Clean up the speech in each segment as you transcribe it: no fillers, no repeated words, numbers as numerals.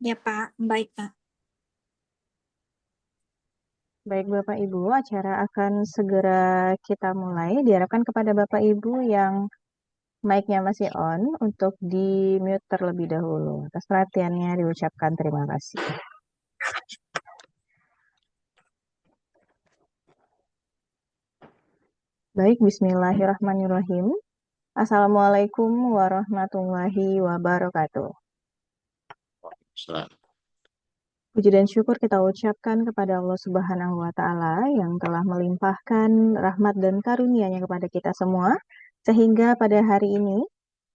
Ya, Pak. Baik, Pak. Baik Bapak Ibu, acara akan segera kita mulai. Diharapkan kepada Bapak Ibu yang mic-nya masih on untuk di-mute terlebih dahulu. Atas perhatiannya diucapkan terima kasih. Baik, bismillahirrahmanirrahim. Assalamualaikum warahmatullahi wabarakatuh. Salam. Puji dan syukur kita ucapkan kepada Allah Subhanahu wa Ta'ala yang telah melimpahkan rahmat dan karunia-Nya kepada kita semua, sehingga pada hari ini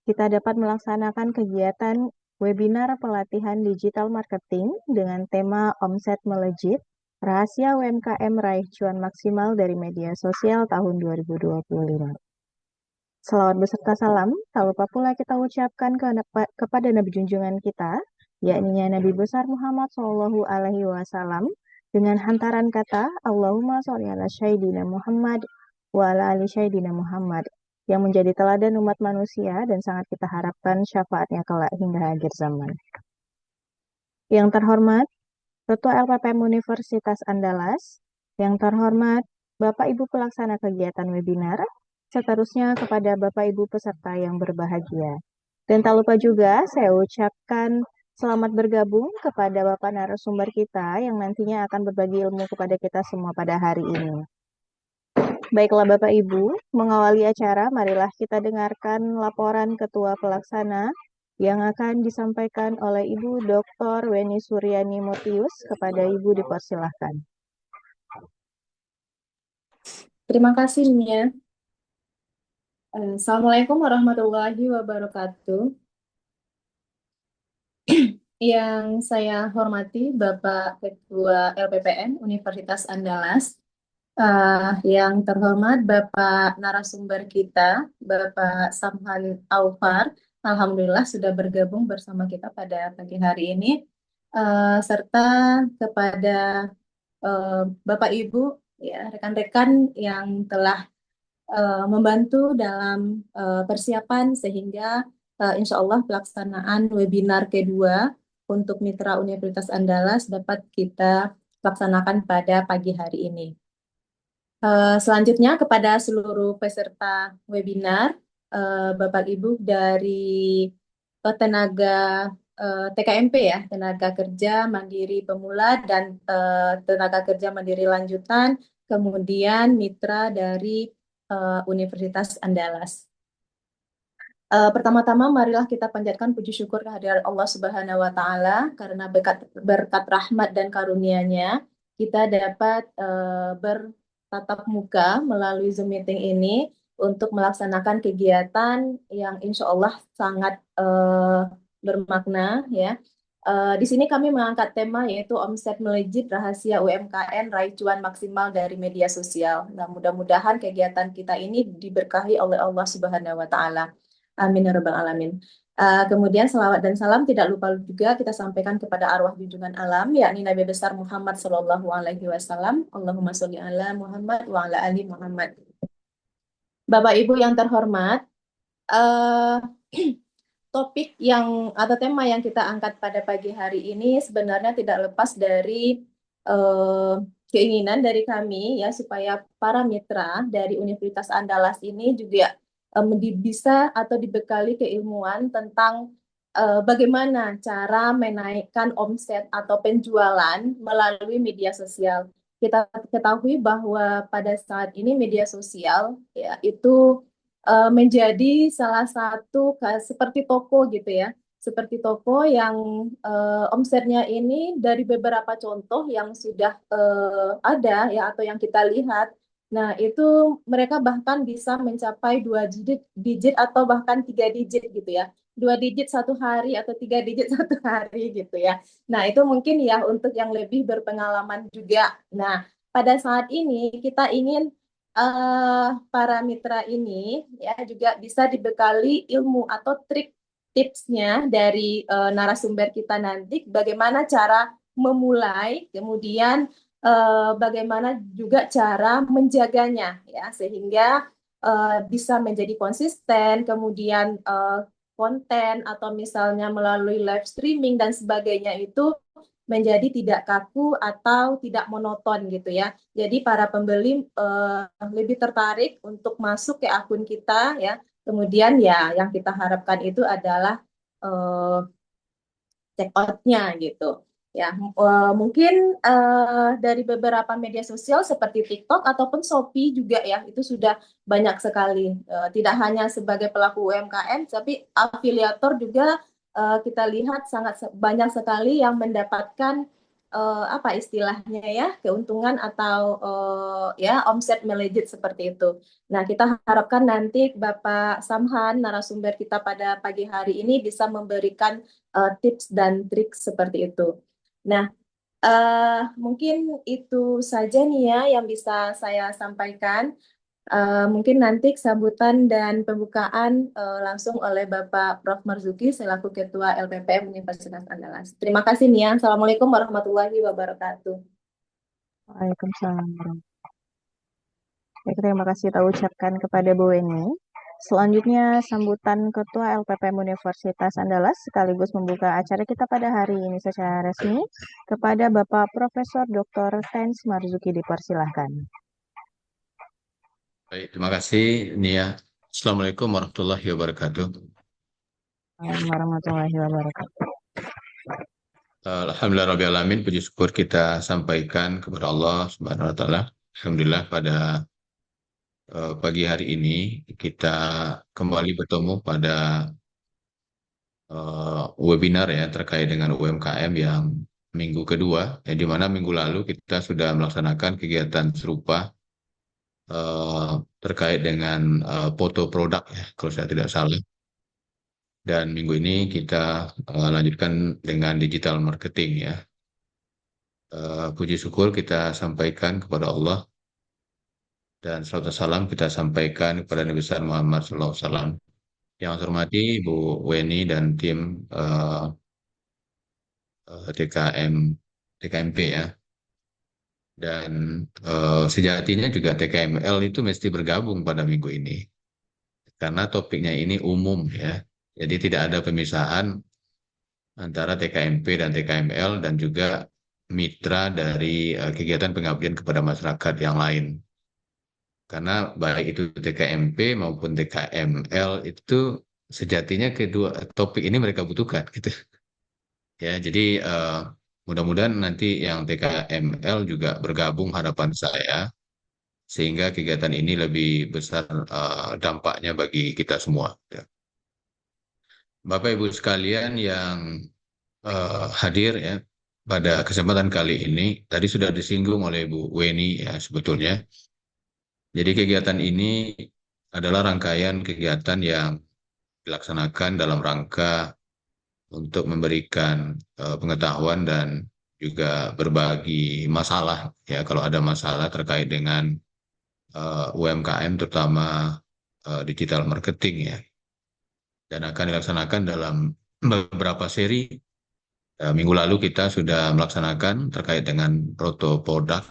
kita dapat melaksanakan kegiatan webinar pelatihan digital marketing dengan tema Omset Melejit, Rahasia UMKM Raih Cuan Maksimal dari Media Sosial tahun 2025. Selawat beserta salam, tak lupa pula kita ucapkan kepada Nabi junjungan kita, yakni Nabi besar Muhammad Shallallahu Alaihi Wasallam, dengan hantaran kata Allahumma sholli ala Sayyidina Muhammad wa ala ali Sayyidina Muhammad, yang menjadi teladan umat manusia dan sangat kita harapkan syafaatnya kelak hingga akhir zaman. Yang terhormat Ketua LPPM Universitas Andalas, yang terhormat Bapak Ibu pelaksana kegiatan webinar, seterusnya kepada Bapak Ibu peserta yang berbahagia. Dan tak lupa juga saya ucapkan selamat bergabung kepada Bapak narasumber kita yang nantinya akan berbagi ilmu kepada kita semua pada hari ini. Baiklah Bapak Ibu, mengawali acara, marilah kita dengarkan laporan Ketua Pelaksana yang akan disampaikan oleh Ibu Dr. Weni Suryani Motius. Kepada Ibu dipersilahkan. Terima kasih, Nia. Assalamualaikum warahmatullahi wabarakatuh. Yang saya hormati Bapak Ketua LPPN Universitas Andalas, yang terhormat Bapak narasumber kita, Bapak Samhan Aufar, Alhamdulillah sudah bergabung bersama kita pada pagi hari ini, serta kepada Bapak Ibu, ya, rekan-rekan yang telah membantu dalam persiapan sehingga insya Allah pelaksanaan webinar kedua untuk Mitra Universitas Andalas dapat kita laksanakan pada pagi hari ini. Selanjutnya kepada seluruh peserta webinar, Bapak Ibu dari tenaga TKMP ya, tenaga kerja mandiri pemula dan tenaga kerja mandiri lanjutan, kemudian mitra dari Universitas Andalas. Pertama-tama marilah kita panjatkan puji syukur kehadirat Allah Subhanahu wa Ta'ala karena berkat rahmat dan karunia-Nya kita dapat bertatap muka melalui Zoom meeting ini untuk melaksanakan kegiatan yang insya Allah sangat bermakna ya. Di sini kami mengangkat tema yaitu omset melejit rahasia UMKM raih cuan maksimal dari media sosial. Nah, mudah-mudahan kegiatan kita ini diberkahi oleh Allah Subhanahu wa Ta'ala. Amin ya rabbal alamin. Kemudian selawat dan salam tidak lupa juga kita sampaikan kepada arwah junjungan alam yakni Nabi besar Muhammad Shallallahu Alaihi Wasallam. Allahumma sholli ala Muhammad wa ala ali Muhammad. Bapak Ibu yang terhormat, topik yang atau tema yang kita angkat pada pagi hari ini sebenarnya tidak lepas dari keinginan dari kami ya supaya para mitra dari Universitas Andalas ini juga bisa atau dibekali keilmuan tentang bagaimana cara menaikkan omset atau penjualan melalui media sosial. Kita ketahui bahwa pada saat ini media sosial ya itu menjadi salah satu seperti toko gitu ya, seperti toko yang omsetnya ini dari beberapa contoh yang sudah ada ya atau yang kita lihat. Nah, itu mereka bahkan bisa mencapai 2 digit atau bahkan 3 digit gitu ya. 2 digit satu hari atau 3 digit satu hari gitu ya. Nah, itu mungkin ya untuk yang lebih berpengalaman juga. Nah, pada saat ini kita ingin para mitra ini ya juga bisa dibekali ilmu atau trik tipsnya dari narasumber kita nanti bagaimana cara memulai kemudian bagaimana juga cara menjaganya ya sehingga bisa menjadi konsisten kemudian konten atau misalnya melalui live streaming dan sebagainya itu menjadi tidak kaku atau tidak monoton gitu ya. Jadi para pembeli lebih tertarik untuk masuk ke akun kita ya. Kemudian ya yang kita harapkan itu adalah eh, check out-nya gitu. Ya, mungkin dari beberapa media sosial seperti TikTok ataupun Shopee juga ya, itu sudah banyak sekali. Tidak hanya sebagai pelaku UMKM, tapi afiliator juga kita lihat sangat banyak sekali yang mendapatkan apa istilahnya ya, keuntungan atau ya omset melejit seperti itu. Nah, kita harapkan nanti Bapak Samhan, narasumber kita pada pagi hari ini bisa memberikan tips dan trik seperti itu. Nah, mungkin itu saja nih ya yang bisa saya sampaikan. Mungkin nanti sambutan dan pembukaan langsung oleh Bapak Prof. Marzuki selaku Ketua LPPM Universitas Andalas. Terima kasih nih ya. Assalamualaikum warahmatullahi wabarakatuh. Waalaikumsalam. Baik, terima kasih kita ucapkan kepada Bu Weni. Selanjutnya sambutan Ketua LPPM Universitas Andalas sekaligus membuka acara kita pada hari ini secara resmi kepada Bapak Profesor Dr. Tens Marzuki, dipersilahkan. Baik, terima kasih Nia. Assalamualaikum warahmatullahi wabarakatuh. Assalamualaikum warahmatullahi wabarakatuh. Alhamdulillahirrahmanirrahim. Puji syukur kita sampaikan kepada Allah Subhanahu wa Ta'ala. Alhamdulillah pada pagi hari ini kita kembali bertemu pada webinar ya terkait dengan UMKM yang minggu kedua, ya, di mana minggu lalu kita sudah melaksanakan kegiatan serupa terkait dengan foto produk ya, kalau saya tidak salah. Dan minggu ini kita lanjutkan dengan digital marketing ya. Puji syukur kita sampaikan kepada Allah dan salawat salam kita sampaikan kepada Nabi besar Muhammad SAW. Yang saya hormati Bu Weni dan tim TKM TKMP ya. Dan sejatinya juga TKML itu mesti bergabung pada minggu ini karena topiknya ini umum ya. Jadi tidak ada pemisahan antara TKMP dan TKML dan juga mitra dari kegiatan pengabdian kepada masyarakat yang lain. Karena baik itu TKMP maupun TKML itu sejatinya kedua topik ini mereka butuhkan gitu. Ya, jadi mudah-mudahan nanti yang TKML juga bergabung harapan saya sehingga kegiatan ini lebih besar dampaknya bagi kita semua. Ya. Bapak Ibu sekalian yang hadir ya pada kesempatan kali ini tadi sudah disinggung oleh Bu Weni ya sebetulnya. Jadi kegiatan ini adalah rangkaian kegiatan yang dilaksanakan dalam rangka untuk memberikan pengetahuan dan juga berbagi masalah ya kalau ada masalah terkait dengan UMKM terutama digital marketing ya dan akan dilaksanakan dalam beberapa seri. Minggu lalu kita sudah melaksanakan terkait dengan proto produk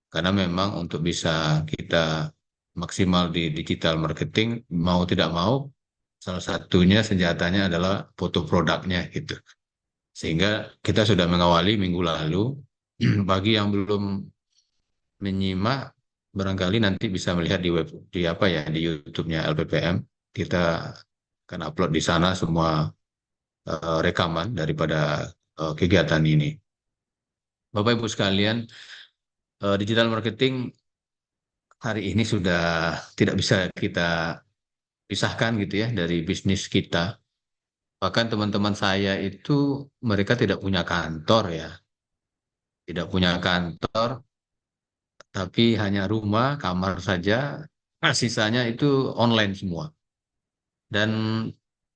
karena memang untuk bisa kita maksimal di digital marketing mau tidak mau salah satunya senjatanya adalah foto produknya gitu. Sehingga kita sudah mengawali minggu lalu. Bagi yang belum menyimak, barangkali nanti bisa melihat di web di apa ya di YouTube-nya LPPM. Kita akan upload di sana semua rekaman daripada kegiatan ini. Bapak Ibu sekalian, digital marketing hari ini sudah tidak bisa kita pisahkan gitu ya dari bisnis kita. Bahkan teman-teman saya itu mereka tidak punya kantor ya, tidak punya kantor, tapi hanya rumah, kamar saja, sisanya itu online semua. Dan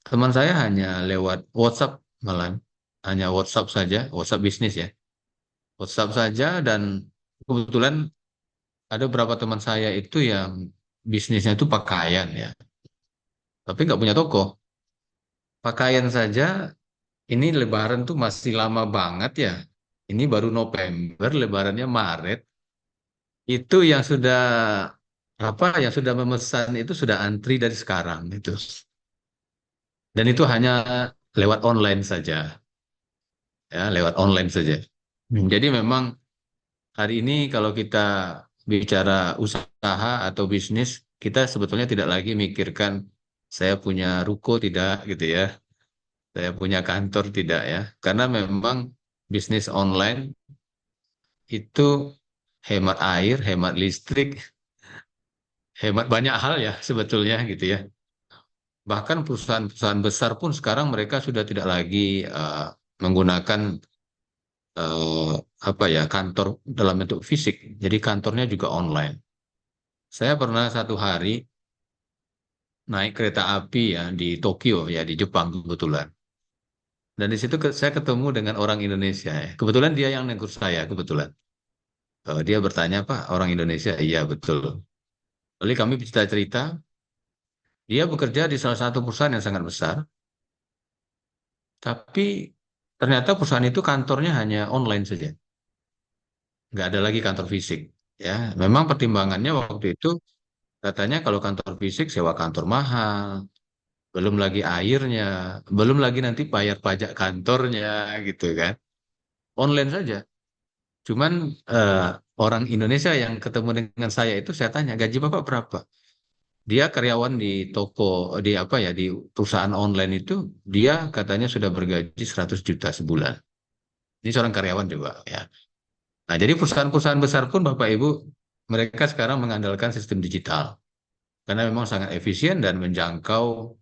teman saya hanya lewat WhatsApp malah, hanya WhatsApp saja, WhatsApp bisnis ya, WhatsApp saja dan kebetulan ada beberapa teman saya itu yang bisnisnya itu pakaian ya, tapi nggak punya toko. Pakaian saja, ini Lebaran tuh masih lama banget ya. Ini baru November, Lebarannya Maret. Itu yang sudah yang sudah memesan itu sudah antri dari sekarang itu. Dan itu hanya lewat online saja, ya, lewat online saja. Jadi memang hari ini kalau kita bicara usaha atau bisnis, kita sebetulnya tidak lagi mikirkan saya punya ruko tidak gitu ya, saya punya kantor tidak ya, karena memang bisnis online itu hemat air, hemat listrik, hemat banyak hal ya sebetulnya gitu ya. Bahkan perusahaan-perusahaan besar pun sekarang mereka sudah tidak lagi menggunakan eh, apa ya kantor dalam bentuk fisik. Jadi kantornya juga online. Saya pernah satu hari naik kereta api ya di Tokyo ya di Jepang kebetulan. Dan di situ saya ketemu dengan orang Indonesia ya. Kebetulan dia yang negur saya kebetulan. Dia bertanya, Pak, orang Indonesia? Iya betul. Lalu kami cerita-cerita. Dia bekerja di salah satu perusahaan yang sangat besar. Tapi ternyata perusahaan itu kantornya hanya online saja. Nggak ada lagi kantor fisik. Ya, memang pertimbangannya waktu itu katanya kalau kantor fisik sewa kantor mahal, belum lagi airnya, belum lagi nanti bayar pajak kantornya gitu kan. Online saja. Cuman eh, orang Indonesia yang ketemu dengan saya itu saya tanya gaji Bapak berapa? Dia karyawan di toko di apa ya di perusahaan online itu dia katanya sudah bergaji 100 juta sebulan. Ini seorang karyawan juga ya. Nah, jadi perusahaan-perusahaan besar pun Bapak Ibu mereka sekarang mengandalkan sistem digital karena memang sangat efisien dan menjangkau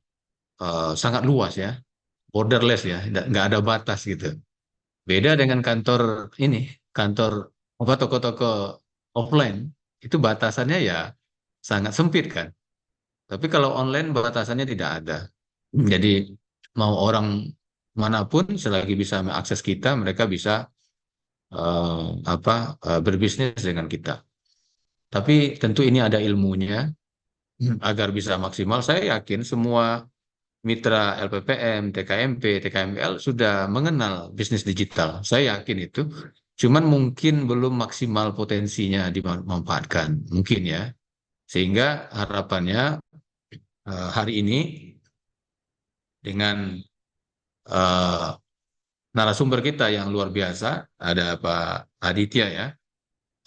sangat luas ya, borderless ya, nggak ada batas gitu. Beda dengan kantor ini, kantor apa toko-toko offline itu batasannya ya sangat sempit kan. Tapi kalau online batasannya tidak ada. Jadi mau orang manapun selagi bisa mengakses kita, mereka bisa eh, berbisnis dengan kita. Tapi tentu ini ada ilmunya agar bisa maksimal. Saya yakin semua mitra LPPM, TKMP, TKML sudah mengenal bisnis digital. Saya yakin itu. Cuman mungkin belum maksimal potensinya dimanfaatkan. Mungkin ya. Sehingga harapannya hari ini dengan eh, narasumber kita yang luar biasa, ada Pak Aditya ya.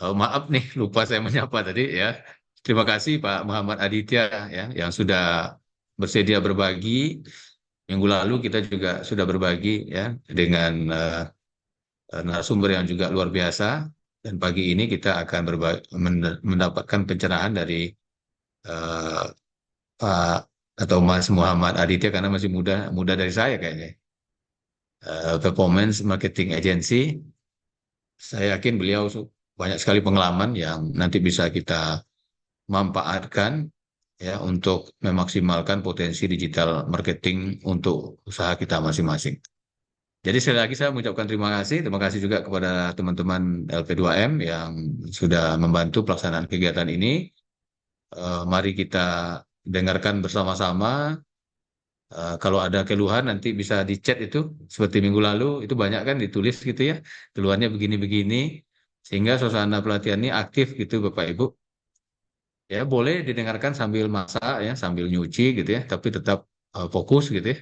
Maaf nih, lupa saya menyapa tadi ya. Terima kasih Pak Muhammad Aditya ya, yang sudah bersedia berbagi. Minggu lalu kita juga sudah berbagi ya dengan narasumber yang juga luar biasa. Dan pagi ini kita akan mendapatkan pencerahan dari eh, Pak atau Mas Muhammad Aditya karena masih muda muda dari saya kayaknya. Performance Marketing Agency. Saya yakin beliau banyak sekali pengalaman yang nanti bisa kita manfaatkan ya untuk memaksimalkan potensi digital marketing untuk usaha kita masing-masing. Jadi sekali lagi saya mengucapkan terima kasih juga kepada teman-teman LP2M yang sudah membantu pelaksanaan kegiatan ini. Mari kita dengarkan bersama-sama. Kalau ada keluhan nanti bisa di chat itu seperti minggu lalu itu banyak kan ditulis gitu ya keluhannya begini-begini sehingga suasana pelatihan ini aktif gitu Bapak Ibu ya boleh didengarkan sambil masak ya sambil nyuci gitu ya tapi tetap fokus gitu ya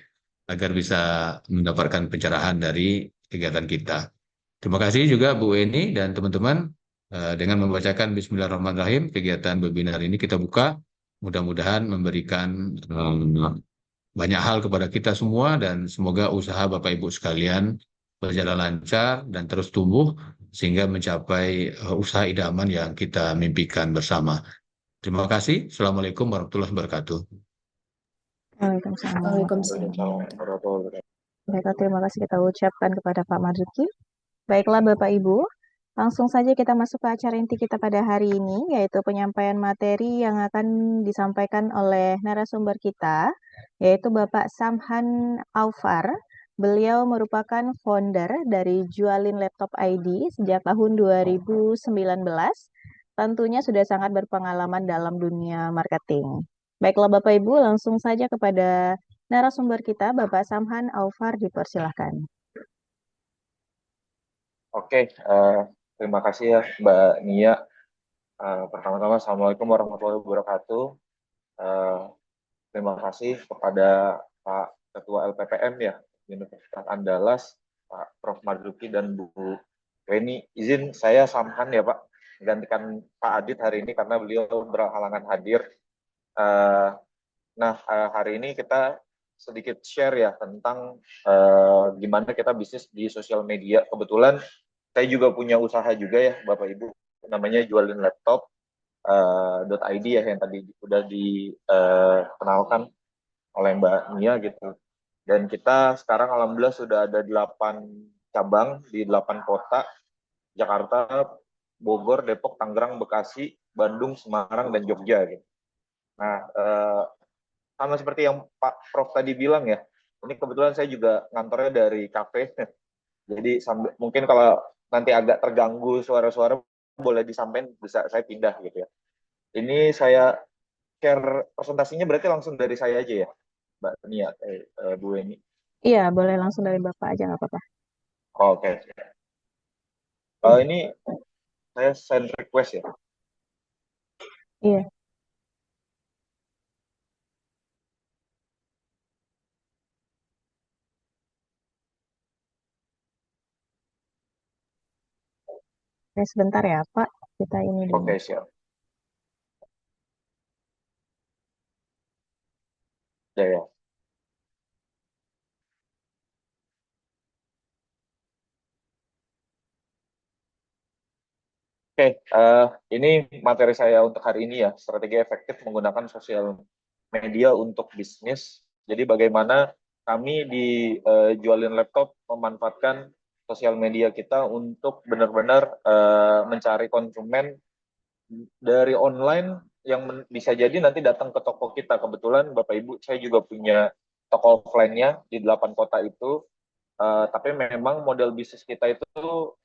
agar bisa mendapatkan pencerahan dari kegiatan kita. Terima kasih juga Bu Eni dan teman-teman dengan membacakan Bismillahirrahmanirrahim kegiatan webinar ini kita buka mudah-mudahan memberikan banyak hal kepada kita semua dan semoga usaha Bapak Ibu sekalian berjalan lancar dan terus tumbuh sehingga mencapai usaha idaman yang kita mimpikan bersama. Terima kasih. Assalamualaikum warahmatullahi wabarakatuh. Waalaikumsalam Waalaikumsalam. warahmatullahi wabarakatuh. Baiklah, terima kasih kita ucapkan kepada Pak Marzuki. Baiklah Bapak Ibu, langsung saja kita masuk ke acara inti kita pada hari ini, yaitu penyampaian materi yang akan disampaikan oleh narasumber kita, yaitu Bapak Samhan Aufar. Beliau merupakan founder dari Jualin Laptop ID sejak tahun 2019. Tentunya sudah sangat berpengalaman dalam dunia marketing. Baiklah Bapak Ibu, langsung saja kepada narasumber kita, Bapak Samhan Aufar, dipersilahkan. Oke, terima kasih ya Mbak Nia. Pertama-tama, Assalamualaikum warahmatullahi wabarakatuh. Terima kasih kepada Pak Ketua LPPM ya, Universitas Andalas, Pak Prof. Marzuki dan Bu Reni. Izin saya samhan ya Pak, menggantikan Pak Adit hari ini karena beliau berhalangan hadir. Nah, hari ini kita sedikit share ya tentang gimana kita bisnis di sosial media. Kebetulan saya juga punya usaha juga ya, Bapak Ibu, namanya jualin laptop .id ya yang tadi udah dikenalkan oleh Mbak Nia gitu. Dan kita sekarang alhamdulillah sudah ada 8 cabang di 8 kota, Jakarta, Bogor, Depok, Tangerang, Bekasi, Bandung, Semarang, dan Jogja gitu. Nah, sama seperti yang Pak Prof tadi bilang ya, ini kebetulan saya juga ngantornya dari kafe, jadi mungkin kalau nanti agak terganggu suara-suara boleh disampaikan, bisa saya pindah gitu ya. Ini saya share presentasinya berarti langsung dari saya aja ya, Mbak Nia, Bu Eni. Iya, boleh langsung dari Bapak aja nggak apa-apa. Oke. Ini saya send request ya. Iya, oke, sebentar ya Pak, kita ini dulu. Oke, siap. Ya, ya. Oke, ini materi saya untuk hari ini ya, strategi efektif menggunakan sosial media untuk bisnis. Jadi bagaimana kami di jualin laptop memanfaatkan sosial media kita untuk benar-benar mencari konsumen dari online yang bisa jadi nanti datang ke toko kita. Kebetulan Bapak Ibu, saya juga punya toko offline-nya di 8 kota itu. Tapi memang model bisnis kita itu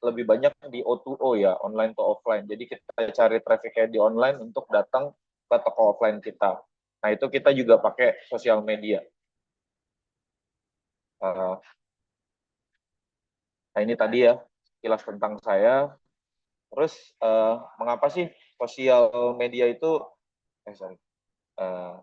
lebih banyak di O2O ya, online to offline. Jadi kita cari traffic di online untuk datang ke toko offline kita. Nah itu kita juga pakai sosial media. Uh, nah ini tadi ya kilas tentang saya. Terus mengapa sih sosial media itu, sorry, uh,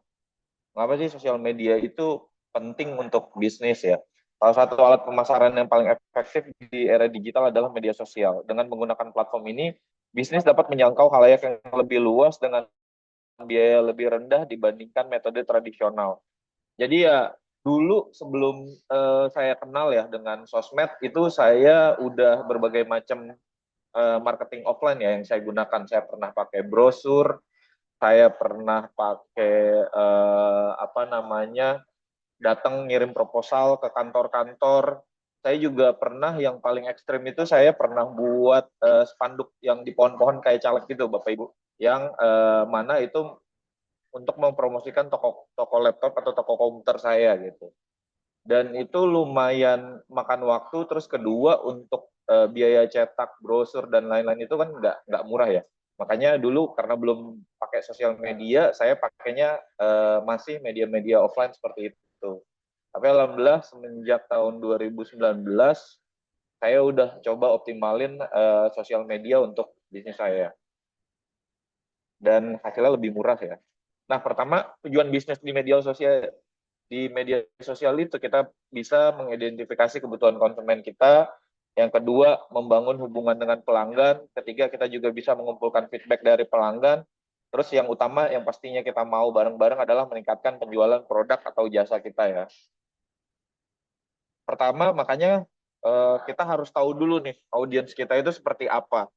mengapa sih sosial media itu penting untuk bisnis ya? Salah satu alat pemasaran yang paling efektif di era digital adalah media sosial. Dengan menggunakan platform ini, bisnis dapat menjangkau khalayak yang lebih luas dengan biaya lebih rendah dibandingkan metode tradisional. Jadi ya dulu sebelum saya kenal ya dengan sosmed itu saya udah berbagai macam marketing offline ya yang saya gunakan. Saya pernah pakai brosur, saya pernah pakai apa namanya datang ngirim proposal ke kantor-kantor. Saya juga pernah yang paling ekstrim itu saya pernah buat spanduk yang di pohon-pohon kayak caleg gitu Bapak Ibu. Yang mana itu untuk mempromosikan toko laptop atau toko komputer saya gitu. Dan itu lumayan makan waktu. Terus kedua untuk biaya cetak brosur dan lain-lain itu kan nggak murah ya. Makanya dulu karena belum pakai sosial media, saya pakainya masih media-media offline seperti itu. Tapi alhamdulillah semenjak tahun 2019 saya udah coba optimalin sosial media untuk bisnis saya dan hasilnya lebih murah ya. Nah, pertama tujuan bisnis di media sosial itu kita bisa mengidentifikasi kebutuhan konsumen kita. Yang kedua, membangun hubungan dengan pelanggan. Ketiga, kita juga bisa mengumpulkan feedback dari pelanggan. Terus yang utama, yang pastinya kita mau bareng-bareng adalah meningkatkan penjualan produk atau jasa kita ya. Pertama, makanya kita harus tahu dulu nih, audiens kita itu seperti apa.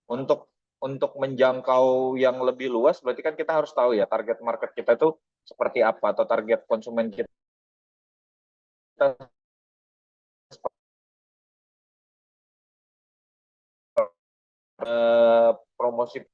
Untuk menjangkau yang lebih luas, berarti kan kita harus tahu ya target market kita itu seperti apa, atau target konsumen kita promosi.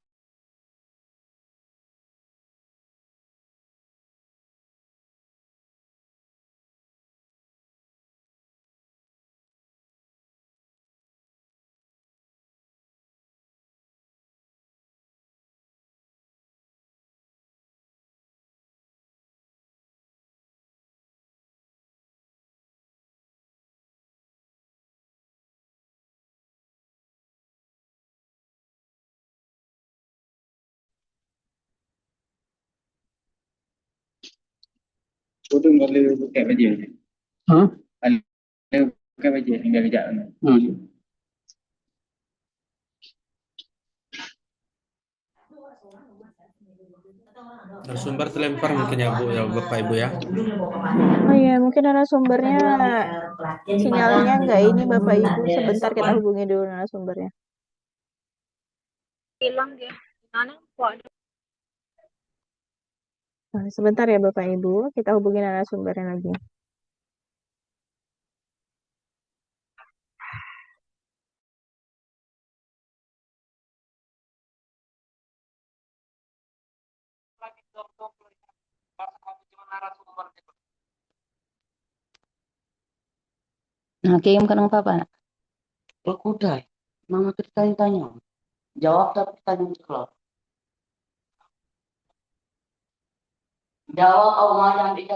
Itu nggak kayak aja. Hah? Ada ke baca enggak baca. Narasumber terlempar mungkin ya Bu, ya Bapak Ibu ya. Oh iya, mungkin narasumbernya sinyalnya nggak ini Bapak Ibu. Sebentar kita hubungi dulu narasumbernya. Hilang dia. Gimana? Kok Nah, sebentar ya Bapak Ibu, kita hubungi narasumbernya lagi. Nah, kirim ke apa nak? Udah, mama tuh tanya, jawab tapi tanya kalau jawab awak macam itu.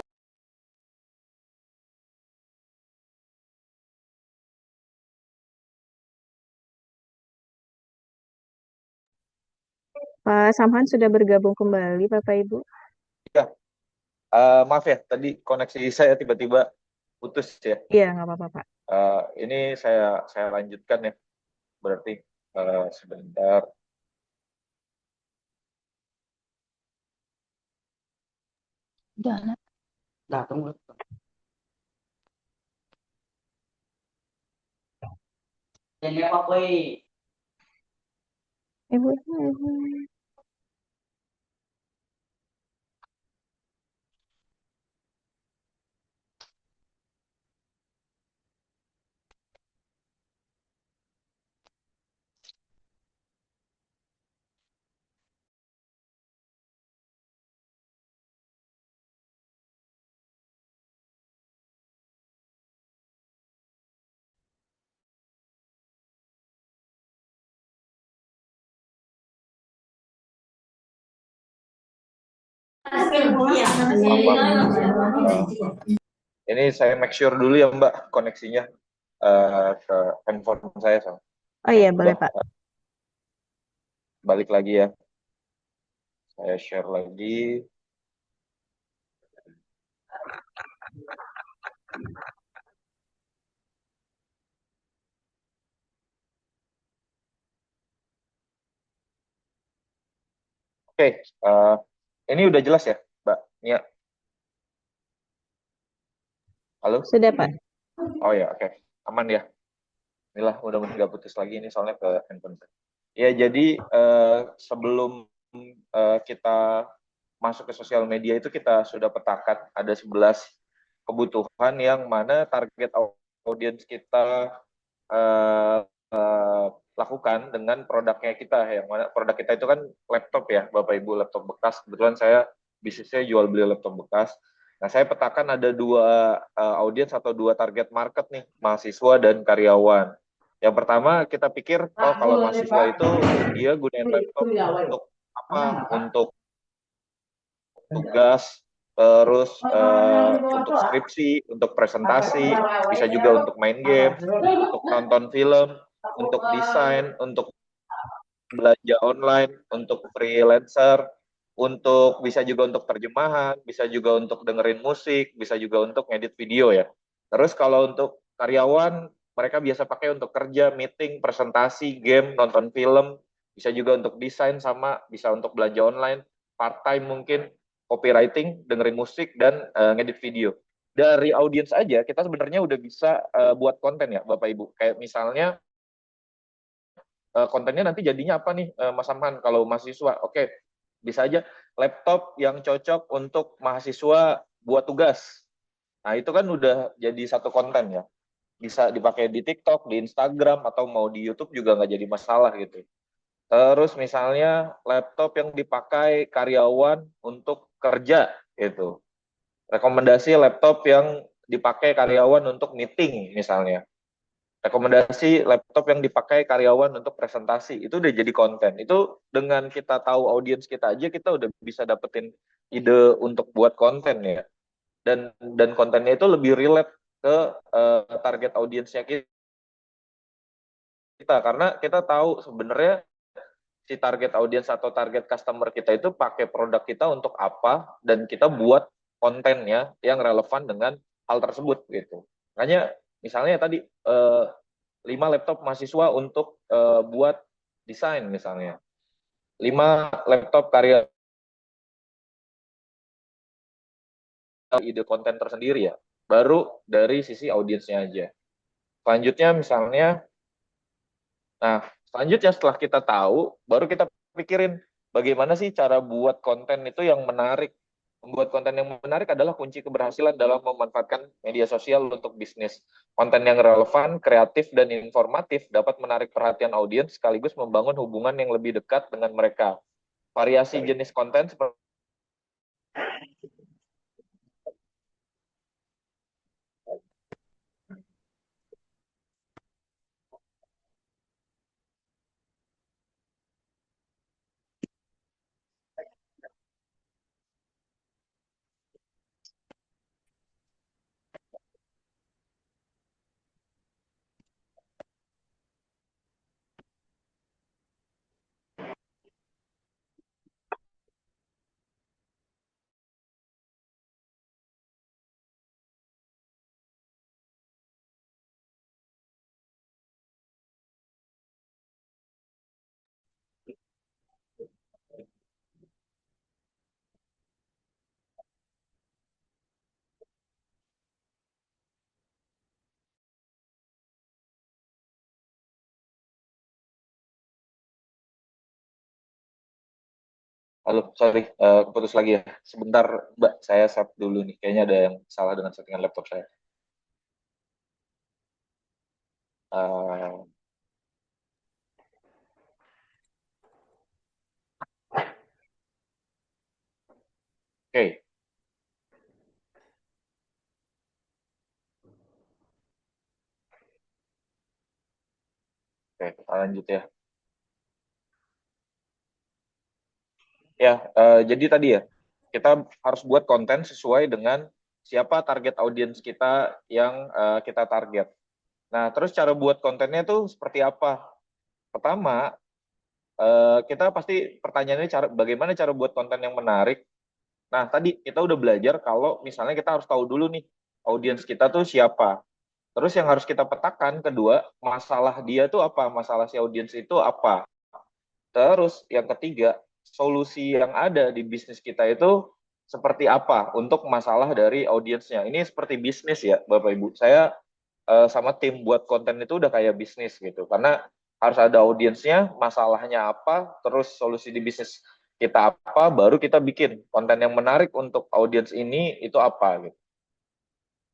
Pak Samhan sudah bergabung kembali, Bapak Ibu. Ya, maaf ya, tadi koneksi saya tiba-tiba putus ya. Iya, nggak apa-apa, Pak. Ini saya lanjutkan ya. Berarti sebentar. Udah, nak. Datang. Jadi apa Ibu. Ini saya make sure dulu ya Mbak koneksinya ke handphone saya. Oh iya, boleh Pak. Balik lagi ya. Saya share lagi. Oke, ini udah jelas ya Mbak Nia? Halo? Sudah Pak. Oh ya, oke. Aman ya. Inilah mudah-mudahan nggak putus lagi ini soalnya ke handphone saya. Ya, jadi sebelum kita masuk ke sosial media itu kita sudah petakan ada 11 kebutuhan yang mana target audiens kita lakukan dengan produknya kita, yang mana produk kita itu kan laptop ya Bapak Ibu, laptop bekas. Kebetulan saya bisnisnya jual beli laptop bekas. Nah, saya petakan ada dua audiens atau dua target market nih, mahasiswa dan karyawan. Yang pertama kita pikir, oh kalau mahasiswa itu dia gunain laptop untuk apa? Untuk tugas, terus untuk skripsi, untuk presentasi, bisa juga untuk main game, untuk nonton film, untuk desain, untuk belanja online, untuk freelancer, untuk bisa juga untuk terjemahan, bisa juga untuk dengerin musik, bisa juga untuk ngedit video ya. Terus kalau untuk karyawan, mereka biasa pakai untuk kerja, meeting, presentasi, game, nonton film, bisa juga untuk desain sama bisa untuk belanja online, part time mungkin, copywriting, dengerin musik dan ngedit video. Dari audiens aja kita sebenarnya udah bisa buat konten ya Bapak Ibu. Kayak misalnya kontennya nanti jadinya apa nih Mas Amhan kalau mahasiswa? Oke, bisa aja laptop yang cocok untuk mahasiswa buat tugas. Nah, itu kan udah jadi satu konten ya. Bisa dipakai di TikTok, di Instagram, atau mau di YouTube juga nggak jadi masalah gitu. Terus misalnya laptop yang dipakai karyawan untuk kerja gitu. Rekomendasi laptop yang dipakai karyawan untuk meeting misalnya. Rekomendasi laptop yang dipakai karyawan untuk presentasi, itu udah jadi konten. Itu dengan kita tahu audiens kita aja, kita udah bisa dapetin ide untuk buat konten ya. Dan kontennya itu lebih relate ke target audiensnya kita, karena kita tahu sebenarnya si target audiens atau target customer kita itu pakai produk kita untuk apa, dan kita buat kontennya yang relevan dengan hal tersebut gitu. Makanya misalnya tadi 5 laptop mahasiswa untuk buat desain misalnya, 5 laptop karya ide konten tersendiri ya, baru dari sisi audiensnya aja. Selanjutnya misalnya, nah selanjutnya setelah kita tahu, baru kita pikirin bagaimana sih cara buat konten itu yang menarik. Membuat konten yang menarik adalah kunci keberhasilan dalam memanfaatkan media sosial untuk bisnis. Konten yang relevan, kreatif, dan informatif dapat menarik perhatian audiens sekaligus membangun hubungan yang lebih dekat dengan mereka. Variasi jenis konten seperti halo, sorry, putus lagi ya. Sebentar, Mbak, saya save dulu nih. Kayaknya ada yang salah dengan settingan laptop saya. Uh, Oke, oke, kita lanjut ya. Ya, jadi tadi ya, kita harus buat konten sesuai dengan siapa target audiens kita yang kita target. Nah, terus cara buat kontennya tuh seperti apa? Pertama, kita pasti pertanyaannya bagaimana cara buat konten yang menarik. Nah, tadi kita udah belajar kalau misalnya kita harus tahu dulu nih audiens kita tuh siapa. Terus yang harus kita petakan kedua, masalah dia tuh apa? Masalah si audiens itu apa? Terus yang ketiga, solusi yang ada di bisnis kita itu seperti apa untuk masalah dari audiensnya. Ini seperti bisnis ya, Bapak Ibu. Saya sama tim buat konten itu udah kayak bisnis gitu. Karena harus ada audiensnya, masalahnya apa, terus solusi di bisnis kita apa, baru kita bikin konten yang menarik untuk audiens ini itu apa gitu.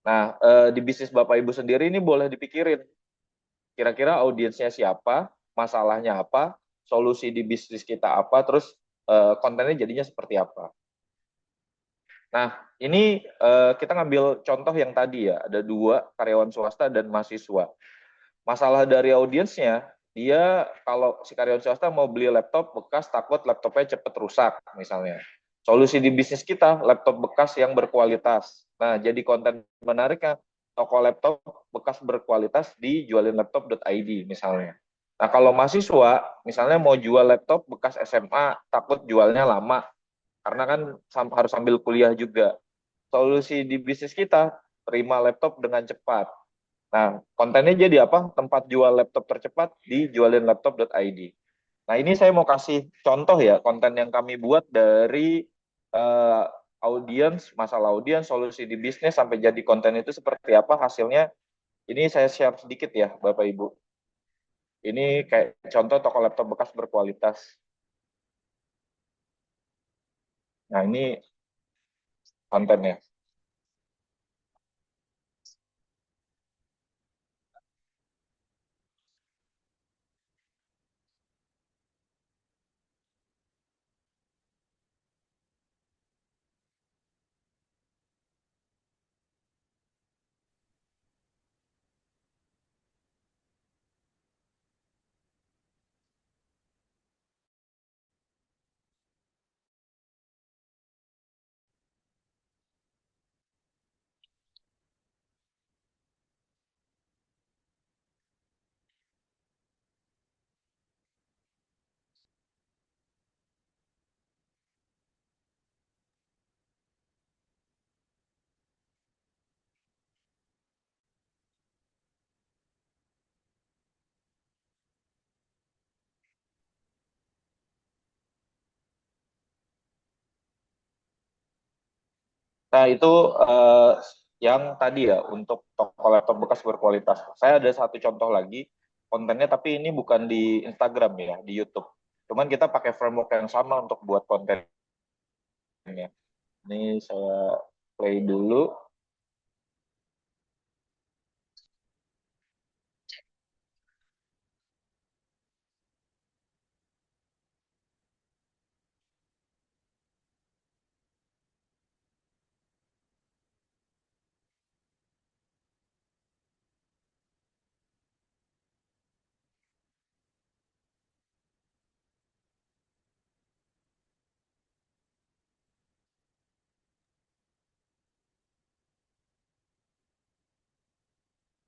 Nah, di bisnis Bapak Ibu sendiri ini boleh dipikirin kira-kira audiensnya siapa, masalahnya apa, solusi di bisnis kita apa, terus kontennya jadinya seperti apa. Nah, ini kita ngambil contoh yang tadi ya, ada 2 karyawan swasta dan mahasiswa. Masalah dari audiensnya, dia kalau si karyawan swasta mau beli laptop bekas takut laptopnya cepat rusak misalnya. Solusi di bisnis kita, laptop bekas yang berkualitas. Nah, jadi konten menariknya, toko laptop bekas berkualitas di jualinlaptop.id misalnya. Nah, kalau mahasiswa, misalnya mau jual laptop bekas SMA, takut jualnya lama, karena kan harus sambil kuliah juga. Solusi di bisnis kita, terima laptop dengan cepat. Nah, kontennya jadi apa? Tempat jual laptop tercepat di jualinlaptop.id. Nah, ini saya mau kasih contoh ya, konten yang kami buat dari uh, audiens, masalah audiens, solusi di bisnis, sampai jadi konten itu seperti apa hasilnya. Ini saya share sedikit ya, Bapak Ibu. Ini kayak contoh toko laptop bekas berkualitas. Nah, ini kontennya. Nah, itu yang tadi ya untuk toko laptop bekas berkualitas. Saya ada satu contoh lagi kontennya, tapi ini bukan di Instagram ya, di YouTube. Cuman kita pakai framework yang sama untuk buat kontennya. Ini saya play dulu.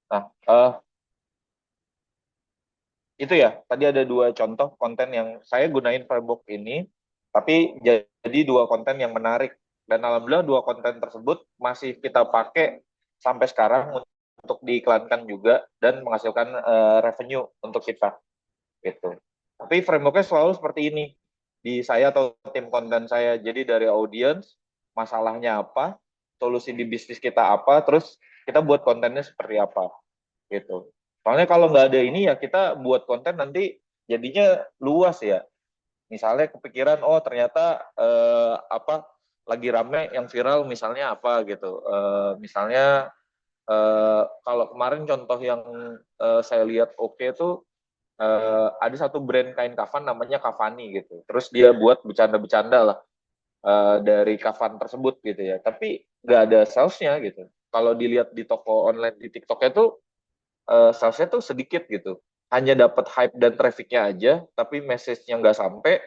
Nah, itu ya, tadi ada dua contoh konten yang saya gunain framework ini, tapi jadi dua konten yang menarik. Dan alhamdulillah dua konten tersebut masih kita pakai sampai sekarang untuk diiklankan juga dan menghasilkan revenue untuk kita gitu. Tapi frameworknya selalu seperti ini di saya atau tim konten saya. Jadi dari audience, masalahnya apa, solusi di bisnis kita apa, terus kita buat kontennya seperti apa gitu. Soalnya kalau nggak ada ini ya kita buat konten nanti jadinya luas ya. Misalnya kepikiran, oh ternyata apa lagi rame yang viral misalnya apa gitu. Misalnya kalau kemarin contoh yang saya lihat oke tuh ada satu brand kain kafan namanya Kafani gitu. Terus dia buat bercanda-bercanda lah dari kafan tersebut gitu ya. Tapi nggak ada salesnya gitu. Kalau dilihat di toko online di TikToknya tuh salesnya tuh sedikit gitu. Hanya dapat hype dan trafficnya aja, tapi message-nya nggak sampai,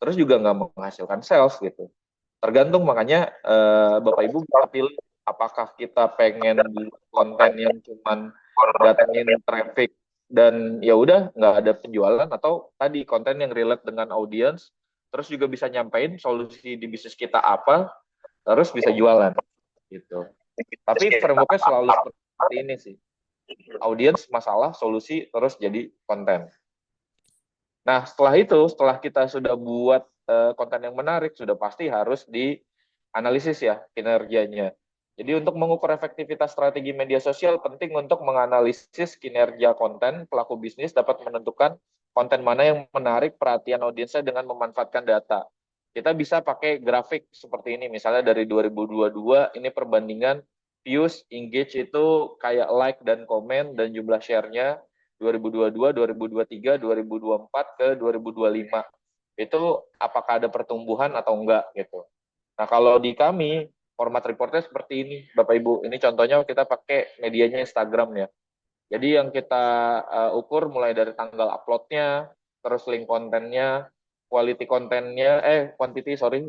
terus juga nggak menghasilkan sales gitu. Tergantung makanya Bapak Ibu bisa pilih apakah kita pengen di konten yang cuman datengin traffic dan ya udah nggak ada penjualan, atau tadi konten yang relate dengan audience, terus juga bisa nyampein solusi di bisnis kita apa, terus bisa jualan gitu. Tapi frameworknya selalu seperti ini sih. Audience, masalah, solusi, terus jadi konten. Nah, setelah kita sudah buat konten yang menarik, sudah pasti harus dianalisis ya kinerjanya. Jadi untuk mengukur efektivitas strategi media sosial, penting untuk menganalisis kinerja konten. Pelaku bisnis dapat menentukan konten mana yang menarik perhatian audiensnya dengan memanfaatkan data. Kita bisa pakai grafik seperti ini, misalnya dari 2022, ini perbandingan views, engage itu kayak like dan komen, dan jumlah share-nya 2022, 2023, 2024 ke 2025. Itu apakah ada pertumbuhan atau enggak gitu. Nah, kalau di kami format reportnya seperti ini, Bapak Ibu. Ini contohnya kita pakai medianya Instagram ya. Jadi yang kita ukur mulai dari tanggal uploadnya, terus link kontennya, quality kontennya,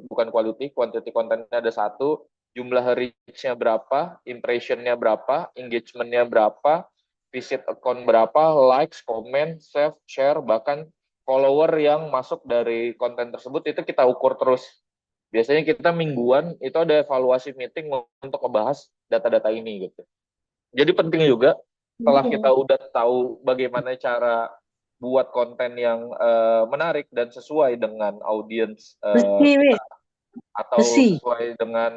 bukan quality kontennya ada satu, jumlah reach-nya berapa, impression-nya berapa, engagement-nya berapa, visit account berapa, likes, comment, save, share, bahkan follower yang masuk dari konten tersebut itu kita ukur terus. Biasanya kita mingguan itu ada evaluasi meeting untuk membahas data-data ini gitu. Jadi penting juga setelah kita udah tahu bagaimana cara buat konten yang menarik dan sesuai dengan audiens kita, atau sesuai dengan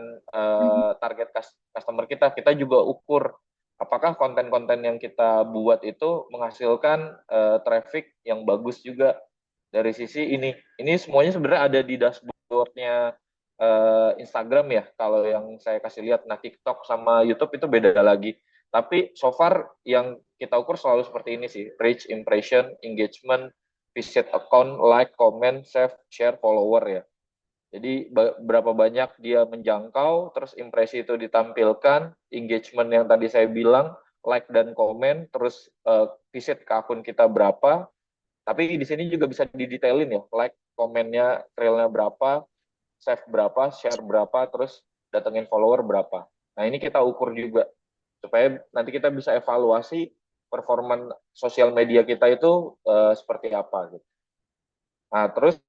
target customer kita, kita juga ukur apakah konten-konten yang kita buat itu menghasilkan traffic yang bagus juga dari sisi ini. Ini semuanya sebenarnya ada di dashboardnya Instagram ya, kalau yang saya kasih lihat. Nah, TikTok sama YouTube itu beda lagi. Tapi so far yang kita ukur selalu seperti ini sih, reach, impression, engagement, visit account, like, comment, save, share, follower ya. Jadi berapa banyak dia menjangkau, terus impresi itu ditampilkan, engagement yang tadi saya bilang, like dan komen, terus visit ke akun kita berapa. Tapi di sini juga bisa didetailin ya, like, komennya, trailnya berapa, save berapa, share berapa, terus datengin follower berapa. Nah, ini kita ukur juga supaya nanti kita bisa evaluasi performa sosial media kita itu seperti apa gitu. Nah, terus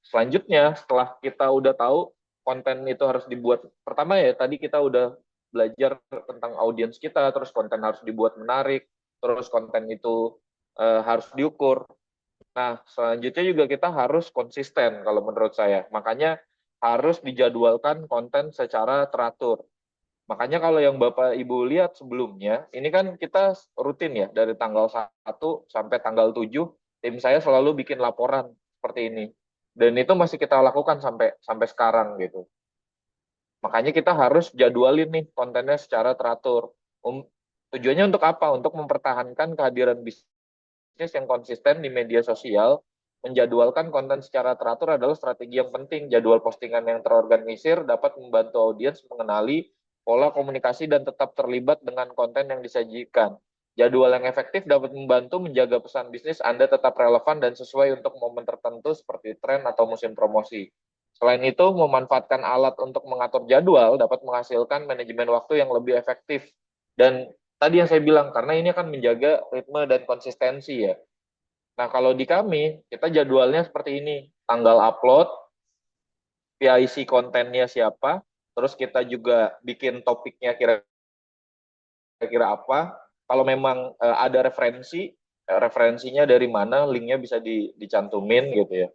selanjutnya setelah kita udah tahu konten itu harus dibuat, pertama ya tadi kita udah belajar tentang audiens kita, terus konten harus dibuat menarik, terus konten itu harus diukur. Nah, selanjutnya juga kita harus konsisten kalau menurut saya. Makanya harus dijadwalkan konten secara teratur. Makanya kalau yang Bapak Ibu lihat sebelumnya, ini kan kita rutin ya, dari tanggal 1 sampai tanggal 7, tim saya selalu bikin laporan seperti ini. Dan itu masih kita lakukan sampai sampai sekarang gitu. Makanya kita harus jadwalin nih kontennya secara teratur. Tujuannya untuk apa? Untuk mempertahankan kehadiran bisnis yang konsisten di media sosial. Menjadwalkan konten secara teratur adalah strategi yang penting. Jadwal postingan yang terorganisir dapat membantu audiens mengenali pola komunikasi dan tetap terlibat dengan konten yang disajikan. Jadwal yang efektif dapat membantu menjaga pesan bisnis Anda tetap relevan dan sesuai untuk momen tertentu seperti tren atau musim promosi. Selain itu, memanfaatkan alat untuk mengatur jadwal dapat menghasilkan manajemen waktu yang lebih efektif. Dan tadi yang saya bilang, karena ini akan menjaga ritme dan konsistensi ya. Nah, kalau di kami, kita jadwalnya seperti ini. Tanggal upload, PIC kontennya siapa, terus kita juga bikin topiknya kira-kira apa. Kalau memang ada referensinya dari mana, linknya bisa dicantumin gitu ya.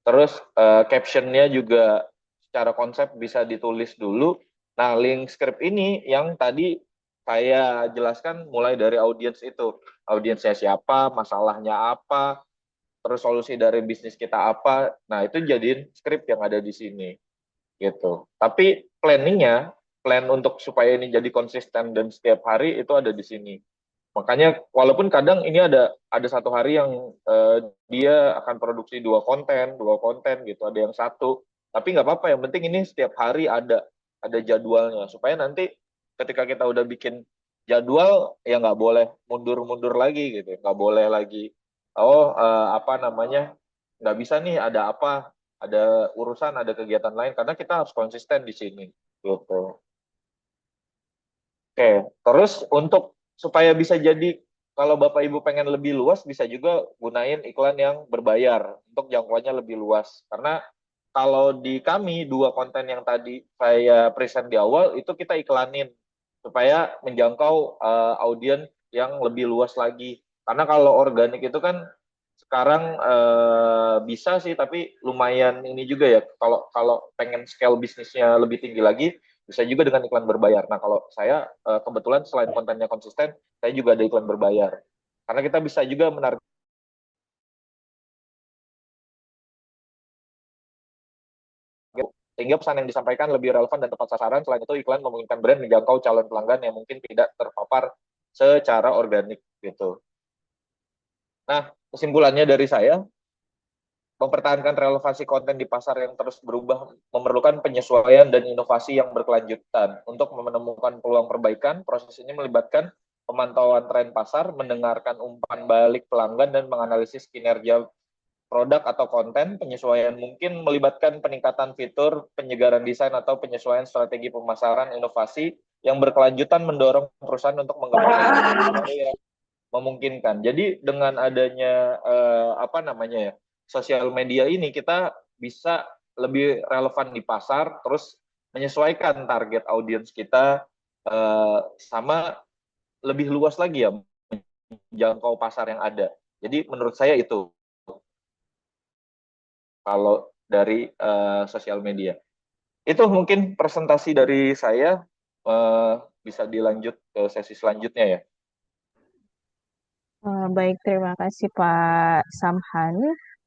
Terus captionnya juga secara konsep bisa ditulis dulu. Nah, link script ini yang tadi saya jelaskan mulai dari audiens itu. Audiensnya siapa, masalahnya apa, terus solusi dari bisnis kita apa. Nah, itu jadiin script yang ada di sini gitu. Tapi plan untuk supaya ini jadi konsisten dan setiap hari itu ada di sini. Makanya walaupun kadang ini ada satu hari yang dia akan produksi dua konten gitu, ada yang satu, tapi nggak apa-apa. Yang penting ini setiap hari ada jadwalnya supaya nanti ketika kita udah bikin jadwal ya nggak boleh mundur-mundur lagi gitu, nggak boleh lagi apa namanya nggak bisa nih ada urusan ada kegiatan lain karena kita harus konsisten di sini gitu. Oke, terus untuk supaya bisa jadi kalau Bapak Ibu pengen lebih luas bisa juga gunain iklan yang berbayar untuk jangkauannya lebih luas. Karena kalau di kami dua konten yang tadi saya present di awal itu kita iklanin supaya menjangkau audiens yang lebih luas lagi. Karena kalau organik itu kan sekarang bisa sih tapi lumayan ini juga ya kalau kalau pengen scale bisnisnya lebih tinggi lagi bisa juga dengan iklan berbayar. Nah, kalau saya kebetulan selain kontennya konsisten, saya juga ada iklan berbayar. Karena kita bisa juga menarik sehingga pesan yang disampaikan lebih relevan dan tepat sasaran. Selain itu, iklan memungkinkan brand menjangkau calon pelanggan yang mungkin tidak terpapar secara organik gitu. Nah, kesimpulannya dari saya, mempertahankan relevansi konten di pasar yang terus berubah memerlukan penyesuaian dan inovasi yang berkelanjutan. Untuk menemukan peluang perbaikan, proses ini melibatkan pemantauan tren pasar, mendengarkan umpan balik pelanggan, dan menganalisis kinerja produk atau konten. Penyesuaian mungkin melibatkan peningkatan fitur, penyegaran desain, atau penyesuaian strategi pemasaran inovasi yang berkelanjutan mendorong perusahaan untuk mengembangkan teknologi baru yang memungkinkan. Jadi dengan adanya apa namanya ya sosial media ini kita bisa lebih relevan di pasar, terus menyesuaikan target audiens kita sama lebih luas lagi ya menjangkau pasar yang ada. Jadi menurut saya itu kalau dari sosial media. Itu mungkin presentasi dari saya bisa dilanjut ke sesi selanjutnya ya. Baik, terima kasih Pak Samhan.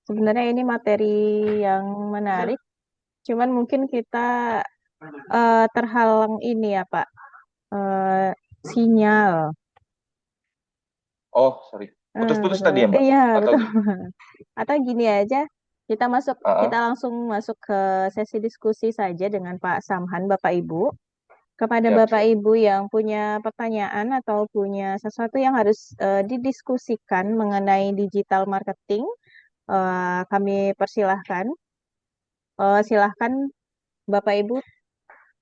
Sebenarnya ini materi yang menarik, cuman mungkin kita terhalang ini ya Pak, eh, sinyal. Oh, sorry. Putus-putus Betul. tadi ya, Mbak? Iya, Atau betul. gimana? Atau gini aja, kita Uh-uh. langsung masuk ke sesi diskusi saja dengan Pak Samhan, Bapak Ibu. Kepada Siap, Bapak siap. Ibu yang punya pertanyaan atau punya sesuatu yang harus didiskusikan mengenai digital marketing, kami persilahkan. Silahkan Bapak Ibu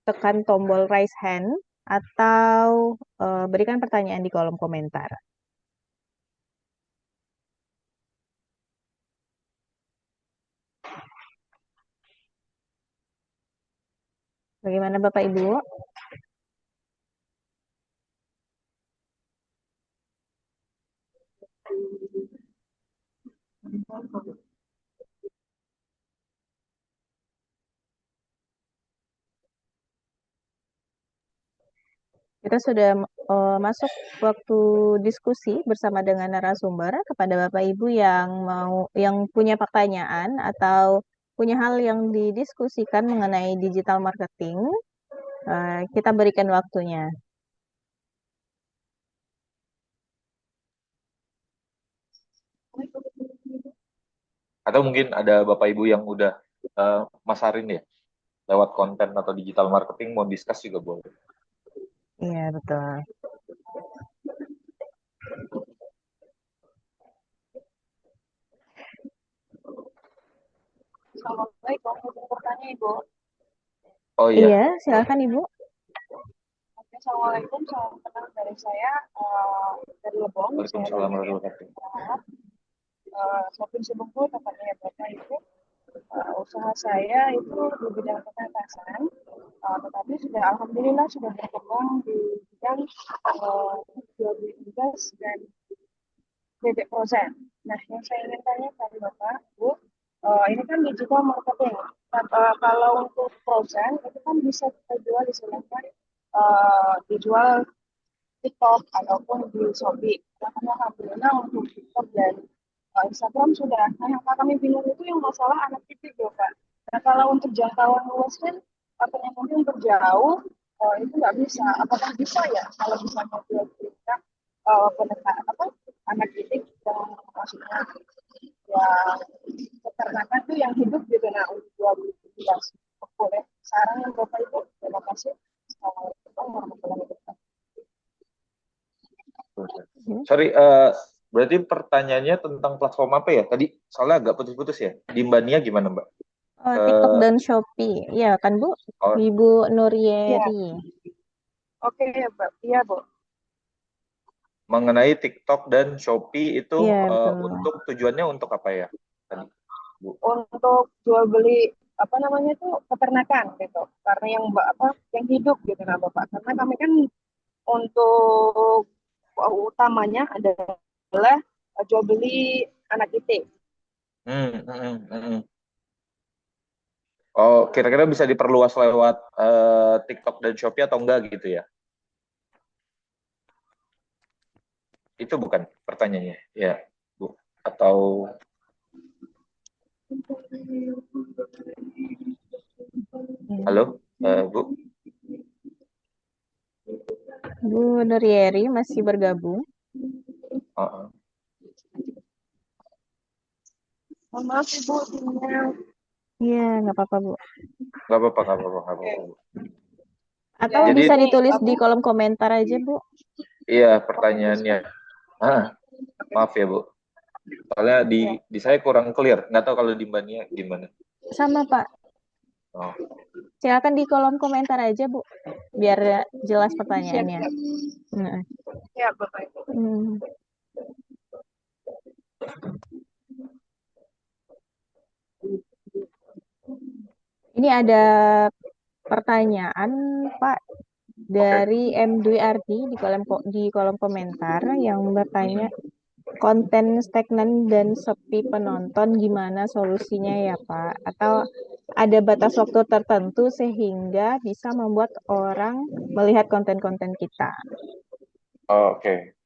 tekan tombol raise hand atau berikan pertanyaan di kolom komentar. Bagaimana Bapak Ibu? kita sudah masuk waktu diskusi bersama dengan narasumber. Kepada Bapak Ibu yang punya pertanyaan atau punya hal yang didiskusikan mengenai digital marketing, kita berikan waktunya. Atau mungkin ada Bapak Ibu yang udah masarin ya lewat konten atau digital marketing, mau discuss juga boleh. Iya, betul. Assalamualaikum, izin bertanya Ibu. Oh iya, Iya, silakan Ibu. Oke, Assalamualaikum, salam kenal dari saya dari Lebong. Saya Waalaikumsalam dari warahmatullahi wabarakatuh. Provinsi Bengkulu, tepatnya ya Bapak Ibu. Usaha saya itu di bidang petasan, tetapi alhamdulillah sudah berkembang di bidang jual beli migas dan bebek frozen. Nah, yang saya ingin tanya pada Bapak, Bu, ini kan digital marketing. Kalau untuk frozen itu kan bisa kita jual istilahnya dijual TikTok ataupun di Shopee. Karena alhamdulillah untuk TikTok dan Instagram sudah. Nah, yang kami bingung itu yang masalah anak titik ya, Pak. Nah, kalau untuk jangkauan luas kan katanya mungkin terjauh, itu nggak bisa. Apakah bisa ya kalau misalnya kita pendekatan apa anak titik yang maksudnya ya peternakan itu yang hidup gitu, nah untuk 2017 boleh saran yang Bapak Ibu. Terima kasih. Assalamualaikum warahmatullahi wabarakatuh. Sorry, berarti pertanyaannya tentang platform apa ya? Tadi soalnya agak putus-putus ya. Di Mbania gimana, Mbak? TikTok dan Shopee. Iya kan, Bu? Oh, Ibu Ya, Nurieri. oke ya, Mbak. Iya, Bu. mengenai TikTok dan Shopee itu Iya, betul. untuk tujuannya untuk apa ya? Tadi, Bu. Untuk jual beli apa namanya itu peternakan gitu. Karena yang apa yang hidup gitu nah Bapak. Karena kami kan untuk utamanya adalah jual beli anak titik. Oh, kira-kira bisa diperluas lewat TikTok dan Shopee atau enggak gitu ya? Itu bukan pertanyaannya, ya, Bu. Atau halo, Bu? Bu Nurieri masih bergabung. Maaf Ibu, sinyal. Iya, nggak apa-apa, Bu. Nggak apa-apa, Bu. Atau Jadi, bisa ditulis di kolom komentar aja, Bu. iya, pertanyaannya. Maaf ya, Bu. Soalnya di saya kurang clear. Nggak tahu kalau di Mbaknya gimana. Sama, Pak. Oh. Silakan di kolom komentar aja, Bu. Biar jelas pertanyaannya. Ya, Bapak Ibu. Ini ada pertanyaan, Pak, dari M. Dwi Ardi di kolom komentar yang bertanya, konten stagnan dan sepi penonton gimana solusinya ya, Pak? Atau ada batas waktu tertentu sehingga bisa membuat orang melihat konten-konten kita? Oke.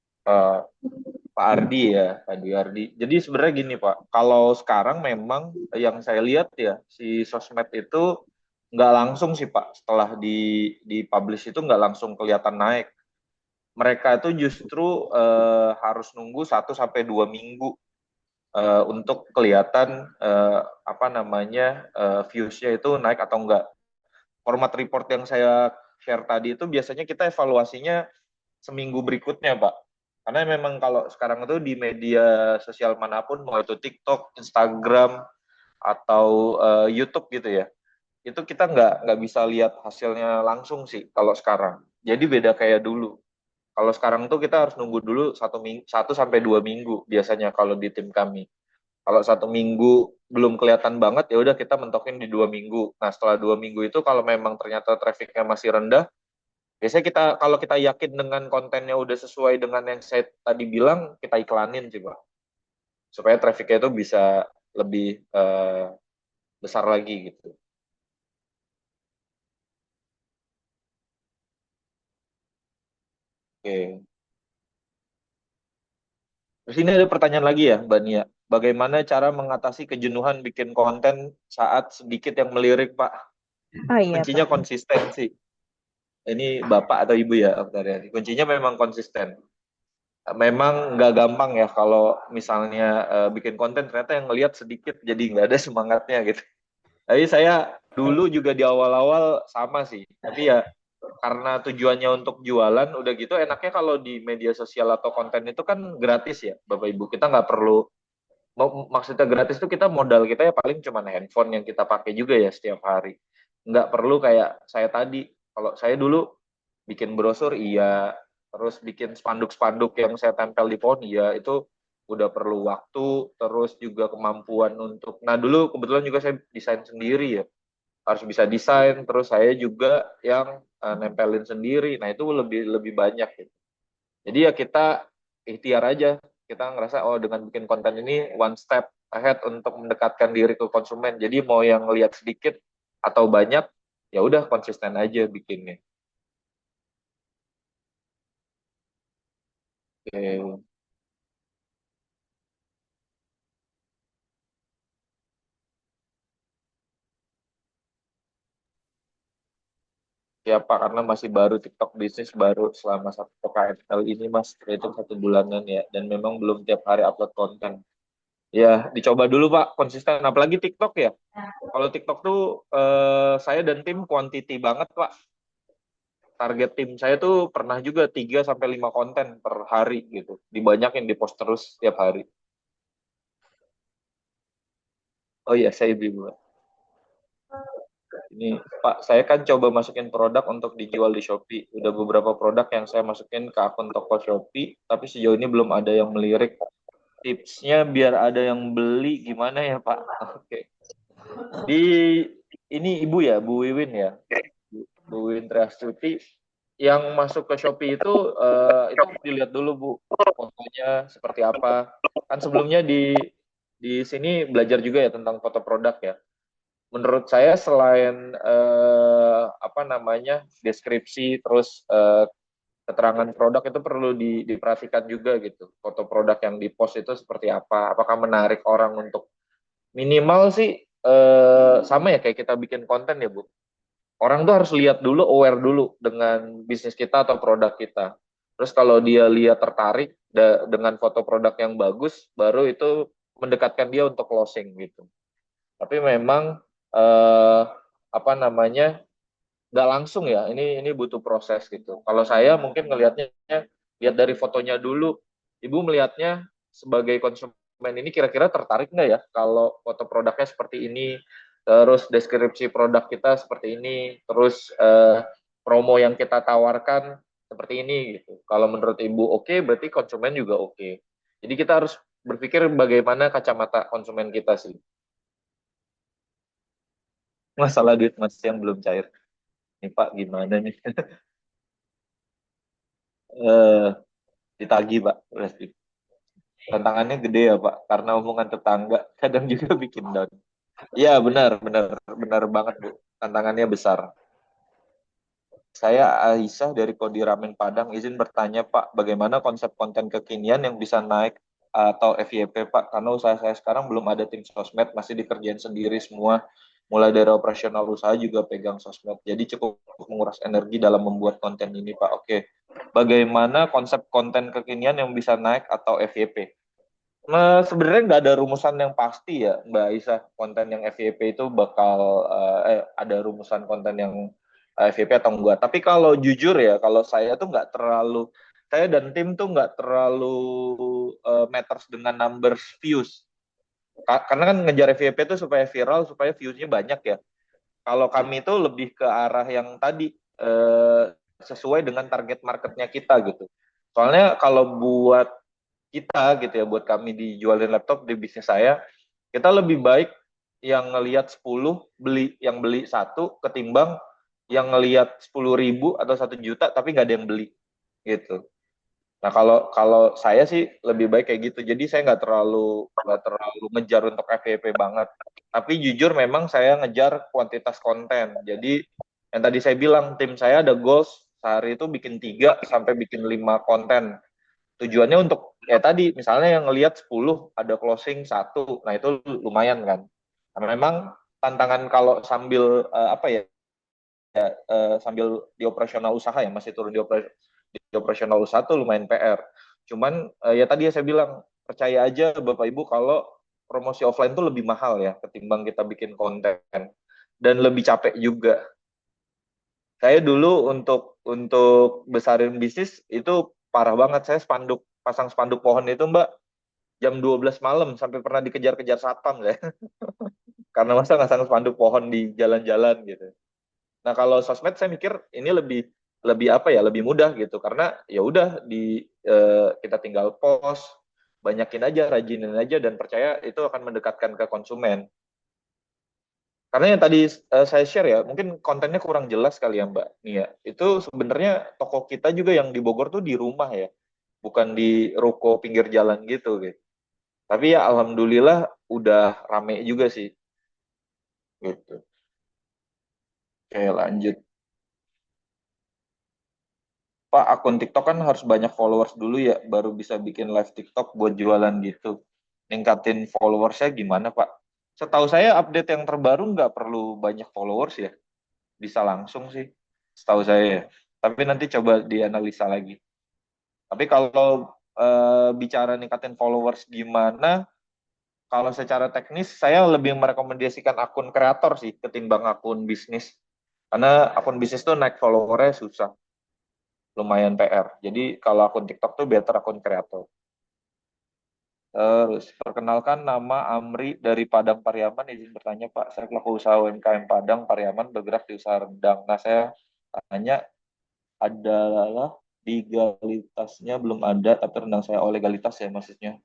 Pak Ardi ya, Pak Dwi Ardi. Jadi sebenarnya gini Pak, kalau sekarang memang yang saya lihat ya, si sosmed itu nggak langsung sih Pak, setelah di publish itu nggak langsung kelihatan naik. Mereka itu justru harus nunggu 1 sampai 2 minggu untuk kelihatan apa namanya views-nya itu naik atau enggak. Format report yang saya share tadi itu biasanya kita evaluasinya seminggu berikutnya, Pak. Karena memang kalau sekarang itu di media sosial manapun, mau itu TikTok, Instagram, atau YouTube gitu ya, itu kita nggak bisa lihat hasilnya langsung sih kalau sekarang. Jadi beda kayak dulu. Kalau sekarang tuh kita harus nunggu dulu 1 sampai 2 minggu biasanya kalau di tim kami. Kalau 1 minggu belum kelihatan banget, ya udah kita mentokin di 2 minggu. Nah setelah 2 minggu itu kalau memang ternyata trafficnya masih rendah, biasanya kalau kita yakin dengan kontennya udah sesuai dengan yang saya tadi bilang, kita iklanin sih Pak. Supaya trafficnya itu bisa lebih besar lagi gitu. Oke. Terus ini ada pertanyaan lagi ya, Mbak Nia. Bagaimana cara mengatasi kejenuhan bikin konten saat sedikit yang melirik, Pak? Oh iya, Kuncinya Pak. konsistensi. Ini Bapak atau Ibu ya, Oktaviani? Kuncinya memang konsisten. Memang nggak gampang ya kalau misalnya bikin konten ternyata yang ngelihat sedikit jadi nggak ada semangatnya gitu. Tapi saya dulu juga di awal-awal sama sih. Tapi ya karena tujuannya untuk jualan, udah gitu enaknya kalau di media sosial atau konten itu kan gratis ya, Bapak Ibu. Kita nggak perlu, maksudnya gratis itu kita modal kita ya paling cuma handphone yang kita pakai juga ya setiap hari. Nggak perlu kayak saya tadi. Kalau saya dulu bikin brosur iya, terus bikin spanduk-spanduk yang saya tempel di pohon iya, itu udah perlu waktu, terus juga kemampuan untuk, nah dulu kebetulan juga saya desain sendiri ya, harus bisa desain, terus saya juga yang nempelin sendiri, nah itu lebih lebih banyak gitu. Jadi ya kita ikhtiar aja, kita ngerasa oh dengan bikin konten ini one step ahead untuk mendekatkan diri ke konsumen, jadi mau yang lihat sedikit atau banyak, ya udah konsisten aja bikinnya. Oke. Ya Pak, karena masih baru TikTok bisnis baru selama satu KFL ini Mas, itu 1 bulanan ya, dan memang belum tiap hari upload konten. Ya, dicoba dulu Pak, konsisten. Apalagi TikTok ya. Kalau TikTok tuh saya dan tim quantity banget Pak. Target tim saya tuh pernah juga 3 sampai 5 konten per hari gitu. Dibanyakin di post terus setiap hari. Oh iya, saya ibu. Ini Pak, saya kan coba masukin produk untuk dijual di Shopee. Udah beberapa produk yang saya masukin ke akun toko Shopee, tapi sejauh ini belum ada yang melirik. Tipsnya biar ada yang beli gimana ya Pak? Oke. Di ini Ibu ya, Bu Wiwin ya. Bu Wiwin Triastuti yang masuk ke Shopee itu dilihat dulu Bu, fotonya seperti apa. Kan sebelumnya di sini belajar juga ya tentang foto produk ya. Menurut saya selain apa namanya deskripsi terus keterangan produk itu perlu diperhatikan juga gitu. Foto produk yang di post itu seperti apa? Apakah menarik orang untuk minimal sih sama ya kayak kita bikin konten ya Bu. Orang tuh harus lihat dulu, aware dulu dengan bisnis kita atau produk kita. Terus kalau dia lihat tertarik dengan foto produk yang bagus, baru itu mendekatkan dia untuk closing gitu. Tapi memang apa namanya nggak langsung ya, ini butuh proses gitu. Kalau saya mungkin ngelihatnya lihat dari fotonya dulu, ibu melihatnya sebagai konsumen ini kira-kira tertarik nggak ya kalau foto produknya seperti ini, terus deskripsi produk kita seperti ini, terus promo yang kita tawarkan seperti ini gitu. Kalau menurut ibu oke, berarti konsumen juga oke. Jadi kita harus berpikir bagaimana kacamata konsumen kita sih. Masalah duit masih yang belum cair. Nih Pak, gimana nih? eh Ditagih Pak, berarti. Tantangannya gede ya Pak, karena omongan tetangga kadang juga bikin down. Iya benar, benar, benar banget Bu. Tantangannya besar. Saya Aisyah dari Kodi Ramen Padang, izin bertanya Pak, bagaimana konsep konten kekinian yang bisa naik atau FYP Pak? Karena usaha saya sekarang belum ada tim sosmed, masih dikerjain sendiri semua. Mulai dari operasional usaha juga pegang sosmed. Jadi cukup menguras energi dalam membuat konten ini Pak. Oke, bagaimana konsep konten kekinian yang bisa naik atau FYP? Nah, sebenarnya nggak ada rumusan yang pasti ya, Mbak Aisyah. Konten yang FYP itu bakal ada rumusan konten yang FYP atau enggak. Tapi kalau jujur ya, kalau saya tuh nggak terlalu, saya dan tim tuh nggak terlalu matters dengan numbers views. Karena kan ngejar FYP itu supaya viral, supaya viewsnya banyak ya. Kalau kami itu lebih ke arah yang tadi sesuai dengan target marketnya kita gitu. Soalnya kalau buat kita gitu ya, buat kami dijualin laptop di bisnis saya, kita lebih baik yang ngelihat 10 beli, yang beli satu ketimbang yang ngelihat 10.000 atau 1 juta tapi nggak ada yang beli gitu. Nah kalau kalau saya sih lebih baik kayak gitu. Jadi saya nggak terlalu ngejar untuk FYP banget. Tapi jujur memang saya ngejar kuantitas konten. Jadi yang tadi saya bilang tim saya ada goals sehari itu bikin 3 sampai bikin 5 konten. Tujuannya untuk ya tadi misalnya yang ngelihat 10 ada closing 1, nah itu lumayan kan. Nah, memang tantangan kalau sambil sambil di operasional usaha ya, masih turun di operasional usaha tuh lumayan PR. Cuman ya tadi ya saya bilang, percaya aja Bapak Ibu kalau promosi offline tuh lebih mahal ya ketimbang kita bikin konten, dan lebih capek juga. Saya dulu untuk besarin bisnis itu parah banget. Saya pasang spanduk pohon itu Mbak jam 12 malam sampai pernah dikejar-kejar satpam ya. Karena masa nggak pasang spanduk pohon di jalan-jalan gitu. Nah, kalau sosmed saya mikir ini lebih lebih apa ya, lebih mudah gitu, karena ya udah kita tinggal post, banyakin aja, rajinin aja, dan percaya itu akan mendekatkan ke konsumen. Karena yang tadi saya share ya, mungkin kontennya kurang jelas kali ya Mbak Nia. Itu sebenarnya toko kita juga yang di Bogor tuh di rumah ya, bukan di ruko pinggir jalan gitu. Tapi ya alhamdulillah udah rame juga sih gitu. Oke, lanjut. Pak, akun TikTok kan harus banyak followers dulu ya, baru bisa bikin live TikTok buat jualan gitu. Ningkatin followersnya gimana, Pak? Setahu saya update yang terbaru nggak perlu banyak followers ya, bisa langsung sih, setahu saya ya. Tapi nanti coba dianalisa lagi. Tapi kalau bicara ningkatin followers gimana, kalau secara teknis saya lebih merekomendasikan akun kreator sih ketimbang akun bisnis. Karena akun bisnis tuh naik followernya susah, lumayan PR. Jadi kalau akun TikTok tuh better akun kreator. Terus, perkenalkan nama Amri dari Padang Pariaman, izin bertanya Pak, saya pelaku usaha UMKM Padang Pariaman bergerak di usaha rendang. Nah, saya tanya adalah legalitasnya belum ada, tapi rendang saya legalitas ya maksudnya.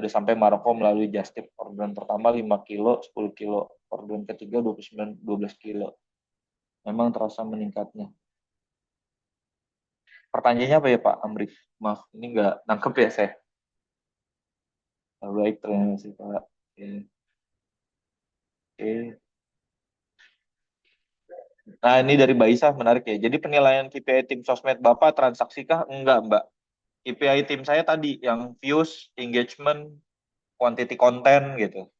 Sudah sampai Maroko melalui Just Tip. Orderan pertama 5 kilo, 10 kilo. Orderan ketiga 12 kilo. Memang terasa meningkatnya. Pertanyaannya apa ya Pak Amri? Maaf, ini nggak nangkep ya saya. Baik, terima kasih Pak. Oke. Oke. Nah, ini dari Mbak Isa, menarik ya. Jadi penilaian KPI tim sosmed Bapak transaksikah? Enggak, Mbak. KPI tim saya tadi, yang views, engagement, quantity konten gitu.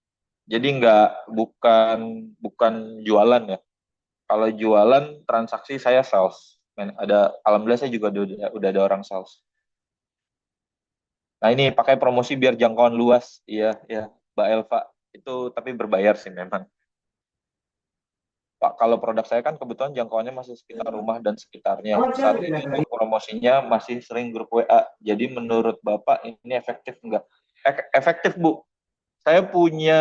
Jadi bukan bukan jualan ya. Kalau jualan, transaksi saya sales. Alhamdulillah saya juga udah ada orang sales. Nah, ini pakai promosi biar jangkauan luas. Iya, ya, Mbak Elva. Itu tapi berbayar sih memang. Pak, kalau produk saya kan kebetulan jangkauannya masih sekitar rumah dan sekitarnya. Saat itu promosinya masih sering grup WA. Jadi menurut Bapak ini efektif enggak? Efektif, Bu. Saya punya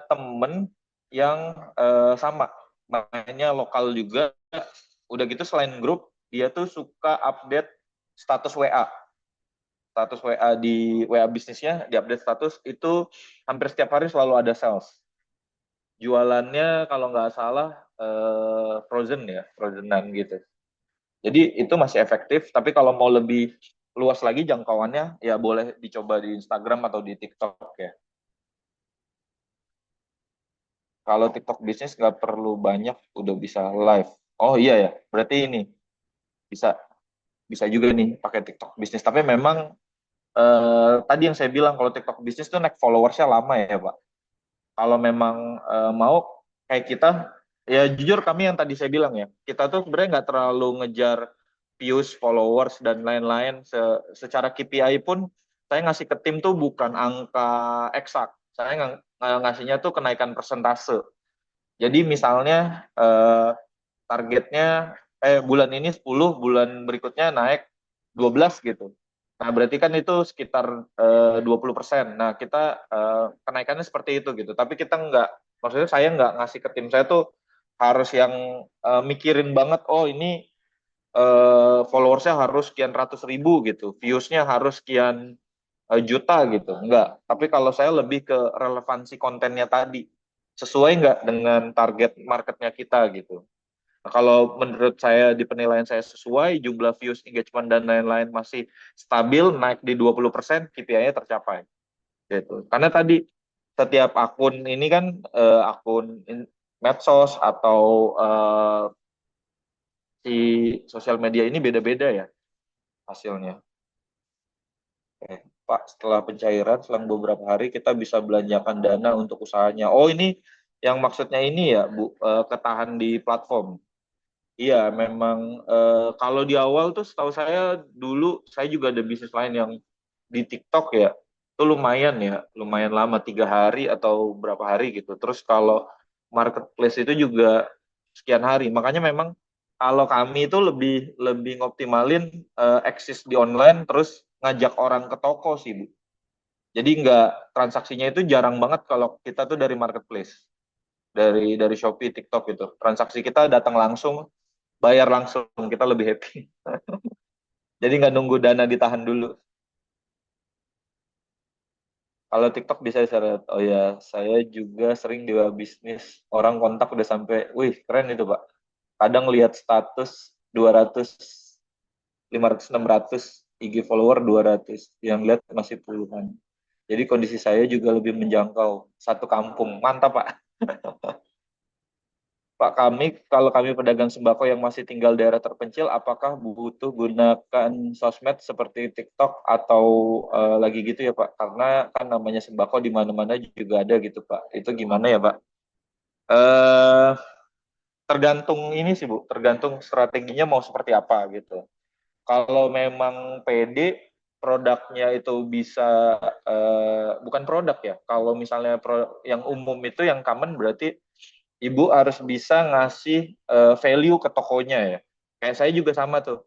temen yang sama, mainnya lokal juga. Udah gitu selain grup, dia tuh suka update status WA. Status WA di WA bisnisnya, di update status itu hampir setiap hari selalu ada sales. Jualannya kalau nggak salah frozen ya, frozenan gitu. Jadi itu masih efektif, tapi kalau mau lebih luas lagi jangkauannya, ya boleh dicoba di Instagram atau di TikTok ya. Kalau TikTok bisnis nggak perlu banyak, udah bisa live. Oh iya ya, berarti ini bisa bisa juga nih pakai TikTok bisnis. Tapi memang tadi yang saya bilang kalau TikTok bisnis tuh naik followersnya lama ya Pak. Kalau memang mau kayak kita, ya jujur kami yang tadi saya bilang ya, kita tuh sebenarnya nggak terlalu ngejar views, followers dan lain-lain. Secara KPI pun saya ngasih ke tim tuh bukan angka eksak, saya ngasihnya tuh kenaikan persentase. Jadi misalnya targetnya bulan ini 10, bulan berikutnya naik 12 gitu. Nah, berarti kan itu sekitar 20%. Nah, kita kenaikannya seperti itu gitu. Tapi kita maksudnya saya nggak ngasih ke tim saya tuh harus yang mikirin banget, oh ini followersnya harus sekian ratus ribu gitu, viewsnya harus sekian juta gitu. Enggak. Tapi kalau saya lebih ke relevansi kontennya tadi. Sesuai nggak dengan target marketnya kita gitu. Nah, kalau menurut saya di penilaian saya sesuai, jumlah views, engagement, dan lain-lain masih stabil, naik di 20%, KPI-nya tercapai. Gitu. Karena tadi setiap akun ini kan akun medsos atau si sosial media ini beda-beda ya hasilnya. Oke, Pak, setelah pencairan selang beberapa hari kita bisa belanjakan dana untuk usahanya. Oh, ini yang maksudnya ini ya, Bu, ketahan di platform. Iya, memang kalau di awal tuh setahu saya dulu saya juga ada bisnis lain yang di TikTok ya. Itu lumayan ya, lumayan lama 3 hari atau berapa hari gitu. Terus kalau marketplace itu juga sekian hari. Makanya memang kalau kami itu lebih lebih ngoptimalin eksis di online terus ngajak orang ke toko sih, Bu. Jadi nggak transaksinya itu jarang banget kalau kita tuh dari marketplace, dari Shopee, TikTok gitu. Transaksi kita datang langsung, bayar langsung, kita lebih happy. Jadi nggak nunggu dana ditahan dulu. Kalau TikTok bisa syarat. Oh ya, saya juga sering di bisnis orang kontak udah sampai, wih keren itu Pak. Kadang lihat status 200, 500, 600, IG follower 200, yang lihat masih puluhan. Jadi kondisi saya juga lebih menjangkau satu kampung. Mantap Pak. Pak, kalau kami pedagang sembako yang masih tinggal daerah terpencil, apakah butuh gunakan sosmed seperti TikTok atau lagi gitu ya Pak? Karena kan namanya sembako di mana-mana juga ada gitu Pak. Itu gimana ya Pak? Eh, Tergantung ini sih Bu, tergantung strateginya mau seperti apa gitu. Kalau memang PD, produknya itu bisa bukan produk ya. Kalau misalnya yang umum itu yang common berarti Ibu harus bisa ngasih value ke tokonya ya. Kayak saya juga sama tuh.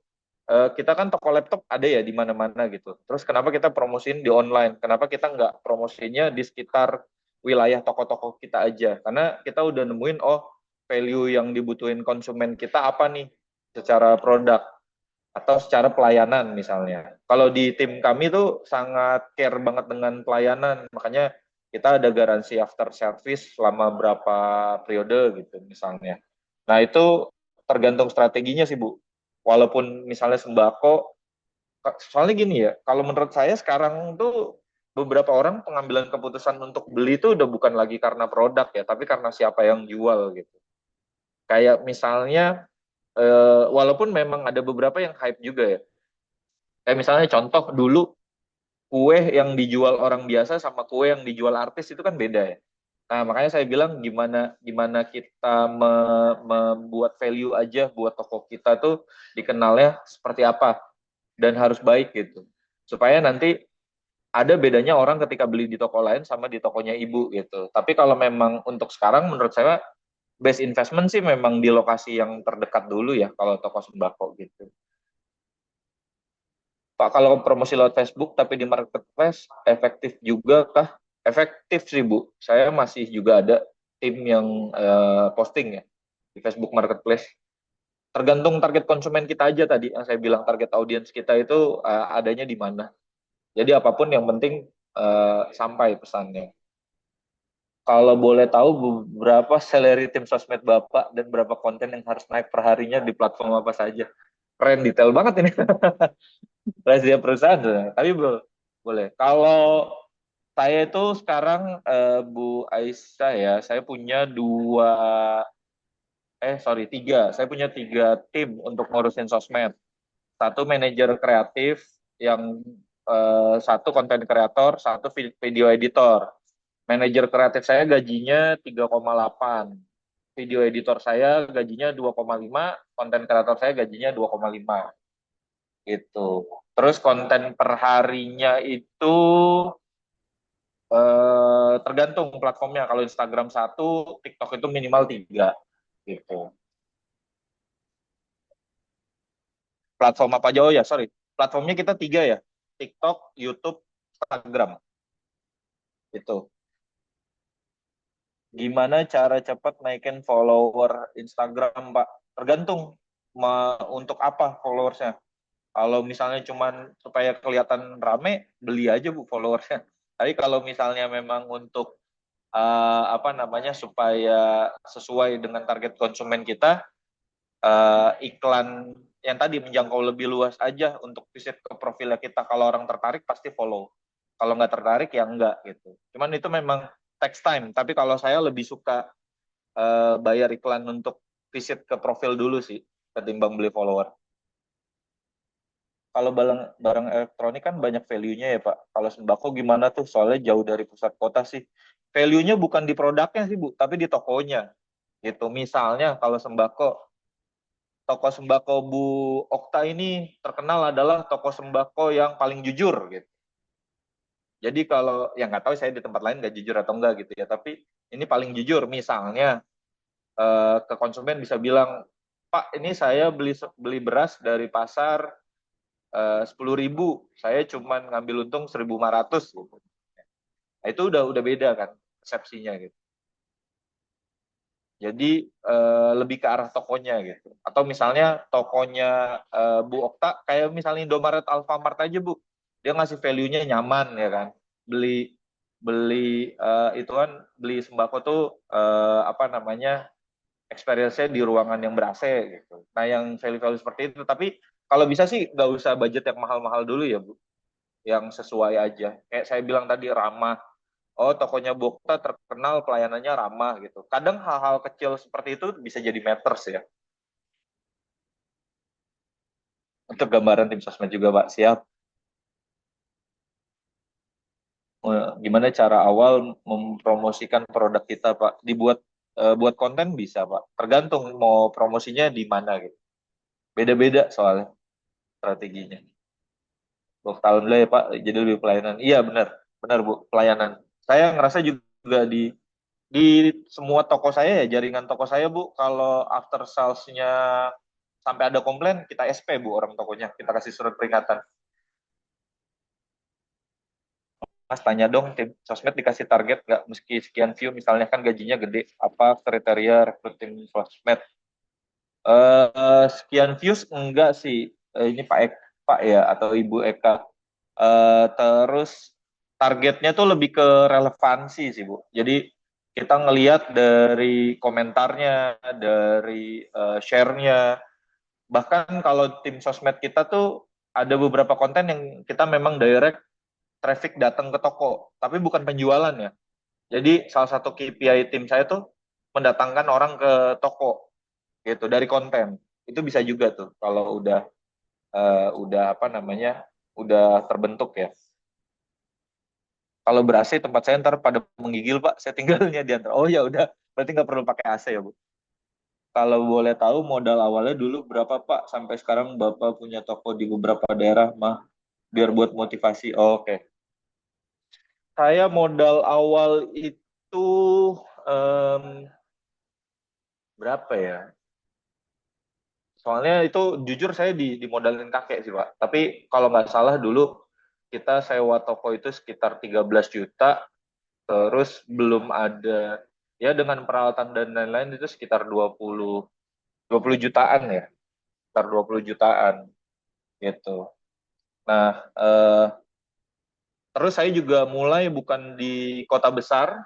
Kita kan toko laptop ada ya di mana-mana gitu. Terus kenapa kita promosiin di online? Kenapa kita nggak promosinya di sekitar wilayah toko-toko kita aja? Karena kita udah nemuin, oh value yang dibutuhin konsumen kita apa nih secara produk atau secara pelayanan misalnya. Kalau di tim kami tuh sangat care banget dengan pelayanan, makanya kita ada garansi after service selama berapa periode gitu misalnya. Nah itu tergantung strateginya sih Bu. Walaupun misalnya sembako, soalnya gini ya, kalau menurut saya sekarang tuh beberapa orang pengambilan keputusan untuk beli itu udah bukan lagi karena produk ya, tapi karena siapa yang jual gitu. Kayak misalnya, walaupun memang ada beberapa yang hype juga ya, kayak misalnya contoh dulu kue yang dijual orang biasa sama kue yang dijual artis itu kan beda ya. Nah, makanya saya bilang gimana gimana kita membuat value aja buat toko kita tuh dikenalnya seperti apa dan harus baik gitu. Supaya nanti ada bedanya orang ketika beli di toko lain sama di tokonya ibu gitu. Tapi kalau memang untuk sekarang menurut saya best investment sih memang di lokasi yang terdekat dulu ya kalau toko sembako gitu. Pak, kalau promosi lewat Facebook tapi di marketplace efektif juga kah? Efektif sih Bu. Saya masih juga ada tim yang posting ya di Facebook Marketplace. Tergantung target konsumen kita aja tadi yang saya bilang target audiens kita itu adanya di mana. Jadi apapun yang penting sampai pesannya. Kalau boleh tahu berapa salary tim sosmed Bapak dan berapa konten yang harus naik per harinya di platform apa saja? Keren, detail banget ini. Rahasia perusahaan. Tapi bro, boleh. Kalau saya itu sekarang Bu Aisyah ya, saya punya tiga. Saya punya 3 tim untuk ngurusin sosmed. Satu manajer kreatif, yang satu konten kreator, satu video editor. Manajer kreatif saya gajinya 3,8. Video editor saya gajinya 2,5, konten kreator saya gajinya 2,5 gitu. Terus konten per harinya itu tergantung platformnya. Kalau Instagram 1, TikTok itu minimal 3 gitu. Platform apa aja? Oh ya, sorry. Platformnya kita 3 ya. TikTok, YouTube, Instagram. Itu. Gimana cara cepat naikin follower Instagram, Pak? Tergantung untuk apa followersnya. Kalau misalnya cuman supaya kelihatan rame, beli aja Bu followersnya. Tapi kalau misalnya memang untuk supaya sesuai dengan target konsumen kita, iklan yang tadi menjangkau lebih luas aja untuk visit ke profilnya kita. Kalau orang tertarik pasti follow. Kalau nggak tertarik ya enggak gitu. Cuman itu memang takes time. Tapi kalau saya lebih suka bayar iklan untuk visit ke profil dulu sih. ketimbang beli follower. Kalau barang elektronik kan banyak value-nya ya Pak. Kalau sembako gimana tuh? Soalnya jauh dari pusat kota sih. Value-nya bukan di produknya sih Bu, tapi di tokonya. Gitu. Misalnya kalau toko sembako Bu Okta ini terkenal adalah toko sembako yang paling jujur gitu. Jadi kalau yang nggak tahu saya di tempat lain nggak jujur atau enggak gitu ya, tapi ini paling jujur. Misalnya ke konsumen bisa bilang, Pak ini saya beli beras dari pasar 10.000, saya cuma ngambil untung 1.500 gitu. Nah, itu udah beda kan persepsinya gitu. Jadi lebih ke arah tokonya gitu. Atau misalnya tokonya Bu Okta kayak misalnya Indomaret, Alfamart aja Bu, dia ngasih value-nya nyaman ya kan. Beli beli itu kan beli sembako tuh apa namanya, experience-nya di ruangan yang ber-AC gitu. Nah yang value-value seperti itu, tapi kalau bisa sih nggak usah budget yang mahal-mahal dulu ya Bu, yang sesuai aja. Kayak saya bilang tadi ramah. Oh tokonya Bokta terkenal pelayanannya ramah gitu. Kadang hal-hal kecil seperti itu bisa jadi matters ya. Untuk gambaran tim sosmed juga Pak, siap. Gimana cara awal mempromosikan produk kita Pak? Buat konten bisa Pak. Tergantung mau promosinya di mana gitu. Beda-beda soalnya strateginya. 2 tahun lah ya Pak, jadi lebih pelayanan. Iya benar, benar Bu, pelayanan. Saya ngerasa juga di semua toko saya ya, jaringan toko saya Bu, kalau after sales-nya sampai ada komplain, kita SP Bu orang tokonya, kita kasih surat peringatan. Mas tanya dong, tim sosmed dikasih target nggak meski sekian view, misalnya kan gajinya gede, apa kriteria rekrut tim sosmed? Sekian views enggak sih, ini Pak ya atau Ibu Eka. Terus targetnya tuh lebih ke relevansi sih Bu. Jadi kita ngelihat dari komentarnya, dari share-nya. Bahkan kalau tim sosmed kita tuh ada beberapa konten yang kita memang direct traffic datang ke toko, tapi bukan penjualan ya. Jadi salah satu KPI tim saya tuh mendatangkan orang ke toko gitu dari konten. Itu bisa juga tuh kalau udah apa namanya, udah terbentuk ya. Kalau ber-AC tempat saya ntar pada menggigil Pak, saya tinggalnya di antara. Oh ya udah, berarti nggak perlu pakai AC ya Bu. Kalau boleh tahu modal awalnya dulu berapa Pak, sampai sekarang Bapak punya toko di beberapa daerah mah, biar buat motivasi. Oh, oke. Saya modal awal itu em, berapa ya? Soalnya itu jujur saya dimodalin kakek sih Pak. Tapi kalau nggak salah dulu kita sewa toko itu sekitar 13 juta. Terus belum ada, ya dengan peralatan dan lain-lain itu sekitar 20 jutaan ya, sekitar 20 jutaan gitu. Nah, terus saya juga mulai bukan di kota besar,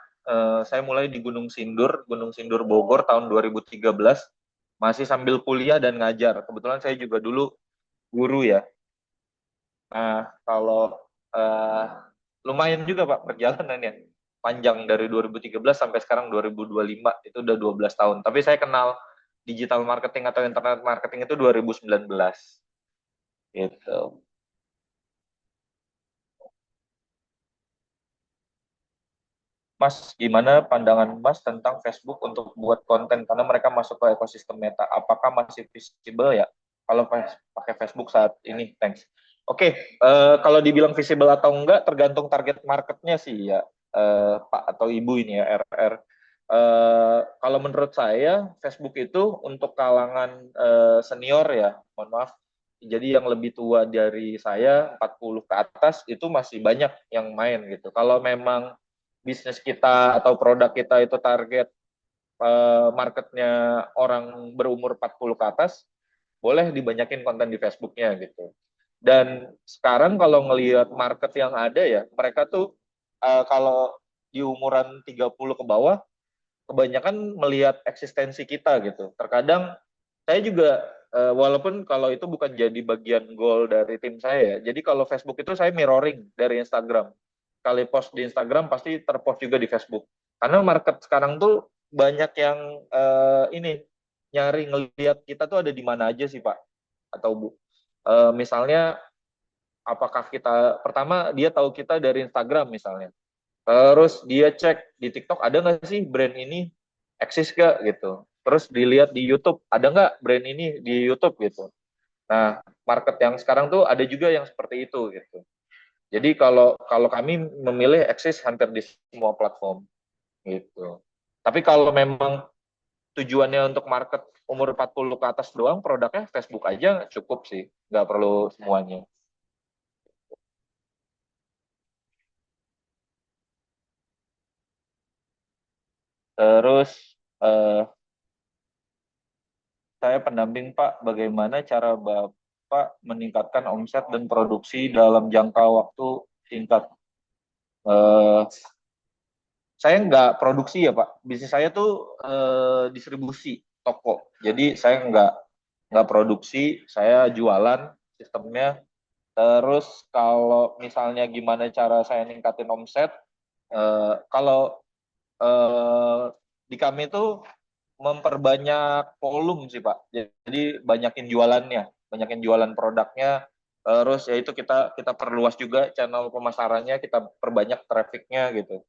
saya mulai di Gunung Sindur Bogor tahun 2013, masih sambil kuliah dan ngajar. Kebetulan saya juga dulu guru ya. Nah, kalau eh, lumayan juga Pak perjalanannya. Panjang dari 2013 sampai sekarang 2025, itu udah 12 tahun. Tapi saya kenal digital marketing atau internet marketing itu 2019. Gitu. Mas, gimana pandangan Mas tentang Facebook untuk buat konten karena mereka masuk ke ekosistem Meta? Apakah masih visible ya kalau pakai Facebook saat ini? Thanks. Oke, kalau dibilang visible atau enggak tergantung target marketnya sih ya, Pak atau Ibu ini ya, RR. Kalau menurut saya Facebook itu untuk kalangan senior ya, mohon maaf. Jadi yang lebih tua dari saya 40 ke atas itu masih banyak yang main gitu. Kalau memang bisnis kita atau produk kita itu target marketnya orang berumur 40 ke atas, boleh dibanyakin konten di Facebooknya gitu. Dan sekarang kalau ngelihat market yang ada ya, mereka tuh kalau di umuran 30 ke bawah, kebanyakan melihat eksistensi kita gitu. Terkadang saya juga, walaupun kalau itu bukan jadi bagian goal dari tim saya ya, jadi kalau Facebook itu saya mirroring dari Instagram. Kali post di Instagram pasti terpost juga di Facebook. Karena market sekarang tuh banyak yang ini nyari ngelihat kita tuh ada di mana aja sih Pak? Atau Bu? Misalnya apakah kita pertama dia tahu kita dari Instagram misalnya. Terus dia cek di TikTok ada nggak sih brand ini eksis gak gitu. Terus dilihat di YouTube ada nggak brand ini di YouTube gitu. Nah, market yang sekarang tuh ada juga yang seperti itu gitu. Jadi kalau kalau kami memilih eksis hampir di semua platform gitu. Tapi kalau memang tujuannya untuk market umur 40 ke atas doang, produknya Facebook aja cukup sih, nggak perlu semuanya. Terus saya pendamping Pak, bagaimana cara Bapak meningkatkan omset dan produksi dalam jangka waktu singkat? Eh, saya nggak produksi ya Pak, bisnis saya tuh distribusi toko. Jadi saya nggak produksi, saya jualan sistemnya. Terus kalau misalnya gimana cara saya ningkatin omset, kalau di kami itu memperbanyak volume sih Pak. Jadi banyakin jualan produknya. Terus ya itu kita perluas juga channel pemasarannya, kita perbanyak trafficnya gitu.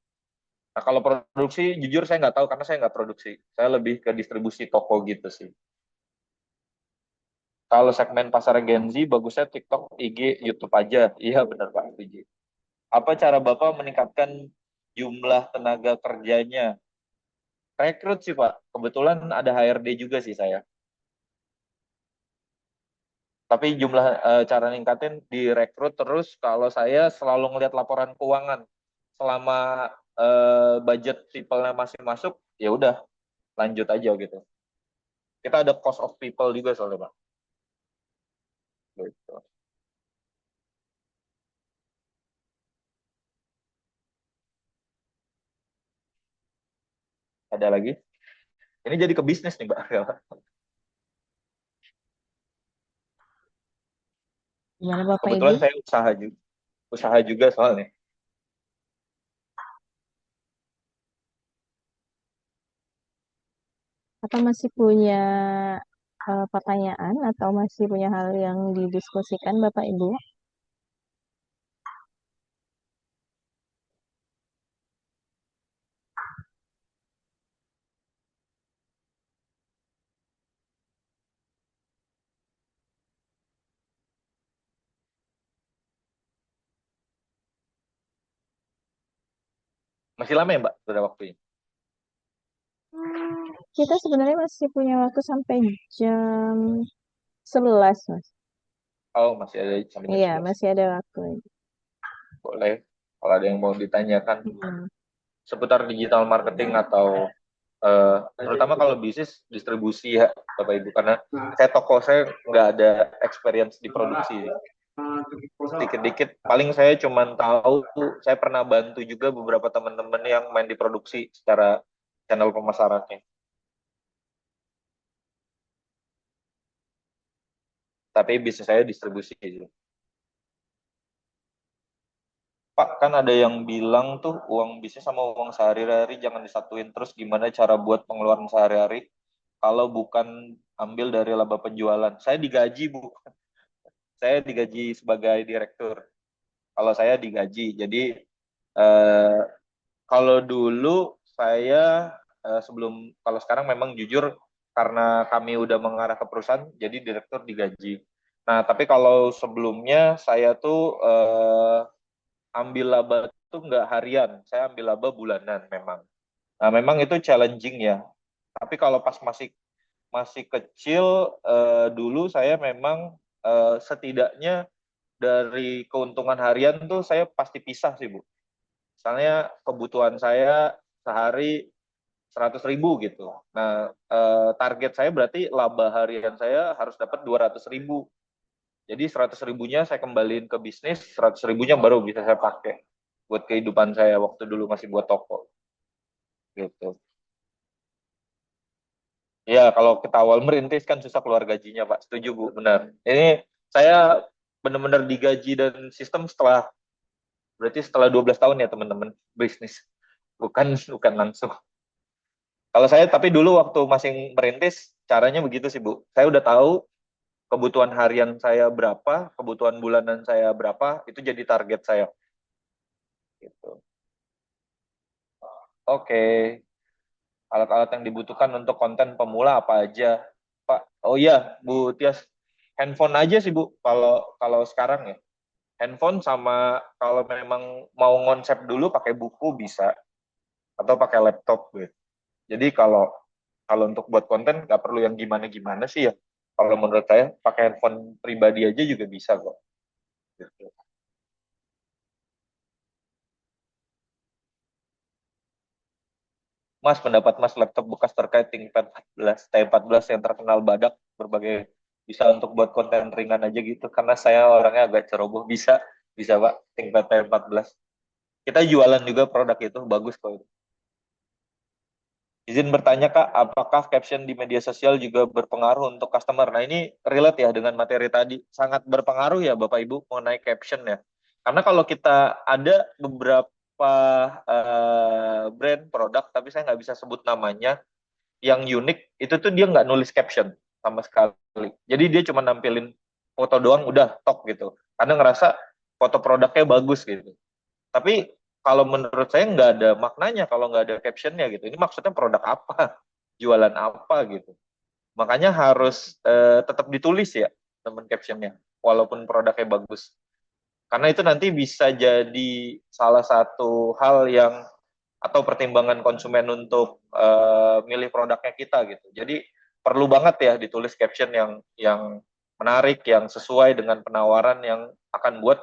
Nah kalau produksi jujur saya nggak tahu karena saya nggak produksi. Saya lebih ke distribusi toko gitu sih. Kalau segmen pasar Gen Z bagusnya TikTok, IG, YouTube aja. Iya benar Pak, setuju. Apa cara Bapak meningkatkan jumlah tenaga kerjanya? Rekrut sih Pak. Kebetulan ada HRD juga sih saya. Tapi jumlah cara ningkatin direkrut terus kalau saya selalu ngelihat laporan keuangan selama budget people-nya masih masuk, ya udah lanjut aja gitu. Kita ada cost of people juga soalnya Pak. Gitu. Ada lagi? Ini jadi ke bisnis nih Pak. Gimana Bapak Ibu? Kebetulan saya usaha juga soalnya. Apa masih punya pertanyaan atau masih punya hal yang didiskusikan Bapak Ibu? Masih lama ya Mbak? Sudah waktunya? Kita sebenarnya masih punya waktu sampai jam 11, Mas. Oh, masih ada sampai jam Iya, 11. masih ada waktu. Boleh. Kalau ada yang mau ditanyakan Hmm. seputar digital marketing atau terutama kalau bisnis distribusi ya Bapak Ibu, karena saya toko saya nggak ada experience di produksi. Dikit-dikit paling saya cuma tahu, saya pernah bantu juga beberapa teman-teman yang main di produksi secara channel pemasarannya, tapi bisnis saya distribusi gitu. Pak, kan ada yang bilang tuh uang bisnis sama uang sehari-hari jangan disatuin. Terus gimana cara buat pengeluaran sehari-hari kalau bukan ambil dari laba penjualan? Saya digaji, Bu. Saya digaji sebagai direktur. Kalau saya digaji. Jadi eh, kalau dulu saya kalau sekarang memang jujur karena kami udah mengarah ke perusahaan, jadi direktur digaji. Nah, tapi kalau sebelumnya saya tuh ambil laba tuh nggak harian, saya ambil laba bulanan memang. Nah, memang itu challenging ya. Tapi kalau pas masih masih kecil dulu saya memang setidaknya dari keuntungan harian tuh saya pasti pisah sih Bu. Misalnya kebutuhan saya sehari 100.000 gitu. Nah target saya berarti laba harian saya harus dapat 200.000. Jadi 100.000-nya saya kembaliin ke bisnis, 100.000-nya baru bisa saya pakai buat kehidupan saya waktu dulu masih buat toko gitu. Ya, kalau kita awal merintis kan susah keluar gajinya, Pak. Setuju, Bu. Benar. Ini saya benar-benar digaji dan sistem berarti setelah 12 tahun ya, teman-teman, bisnis. Bukan langsung. Kalau saya, tapi dulu waktu masih merintis, caranya begitu sih Bu. Saya udah tahu kebutuhan harian saya berapa, kebutuhan bulanan saya berapa, itu jadi target saya. Gitu. Oke, alat-alat yang dibutuhkan untuk konten pemula apa aja, Pak? Oh iya, Bu Tias, handphone aja sih Bu. Kalau kalau sekarang ya, handphone sama kalau memang mau ngonsep dulu pakai buku bisa atau pakai laptop gitu. Jadi kalau kalau untuk buat konten nggak perlu yang gimana-gimana sih ya. Kalau menurut saya pakai handphone pribadi aja juga bisa kok. Gitu. Mas, pendapat Mas laptop bekas terkait ThinkPad 14, T14 yang terkenal badak berbagai bisa untuk buat konten ringan aja gitu. Karena saya orangnya agak ceroboh, bisa bisa Pak ThinkPad T14. Kita jualan juga produk itu bagus kok itu. Izin bertanya Kak, apakah caption di media sosial juga berpengaruh untuk customer? Nah ini relate ya dengan materi tadi, sangat berpengaruh ya Bapak Ibu mengenai caption ya. Karena kalau kita ada beberapa brand produk, tapi saya nggak bisa sebut namanya, yang unik itu tuh dia nggak nulis caption sama sekali. Jadi dia cuma nampilin foto doang udah tok gitu. Karena ngerasa foto produknya bagus gitu. Tapi kalau menurut saya nggak ada maknanya kalau nggak ada captionnya gitu. Ini maksudnya produk apa, jualan apa gitu. Makanya harus tetap ditulis ya teman captionnya, walaupun produknya bagus. Karena itu nanti bisa jadi salah satu hal yang atau pertimbangan konsumen untuk milih produknya kita gitu. Jadi perlu banget ya ditulis caption yang menarik, yang sesuai dengan penawaran yang akan buat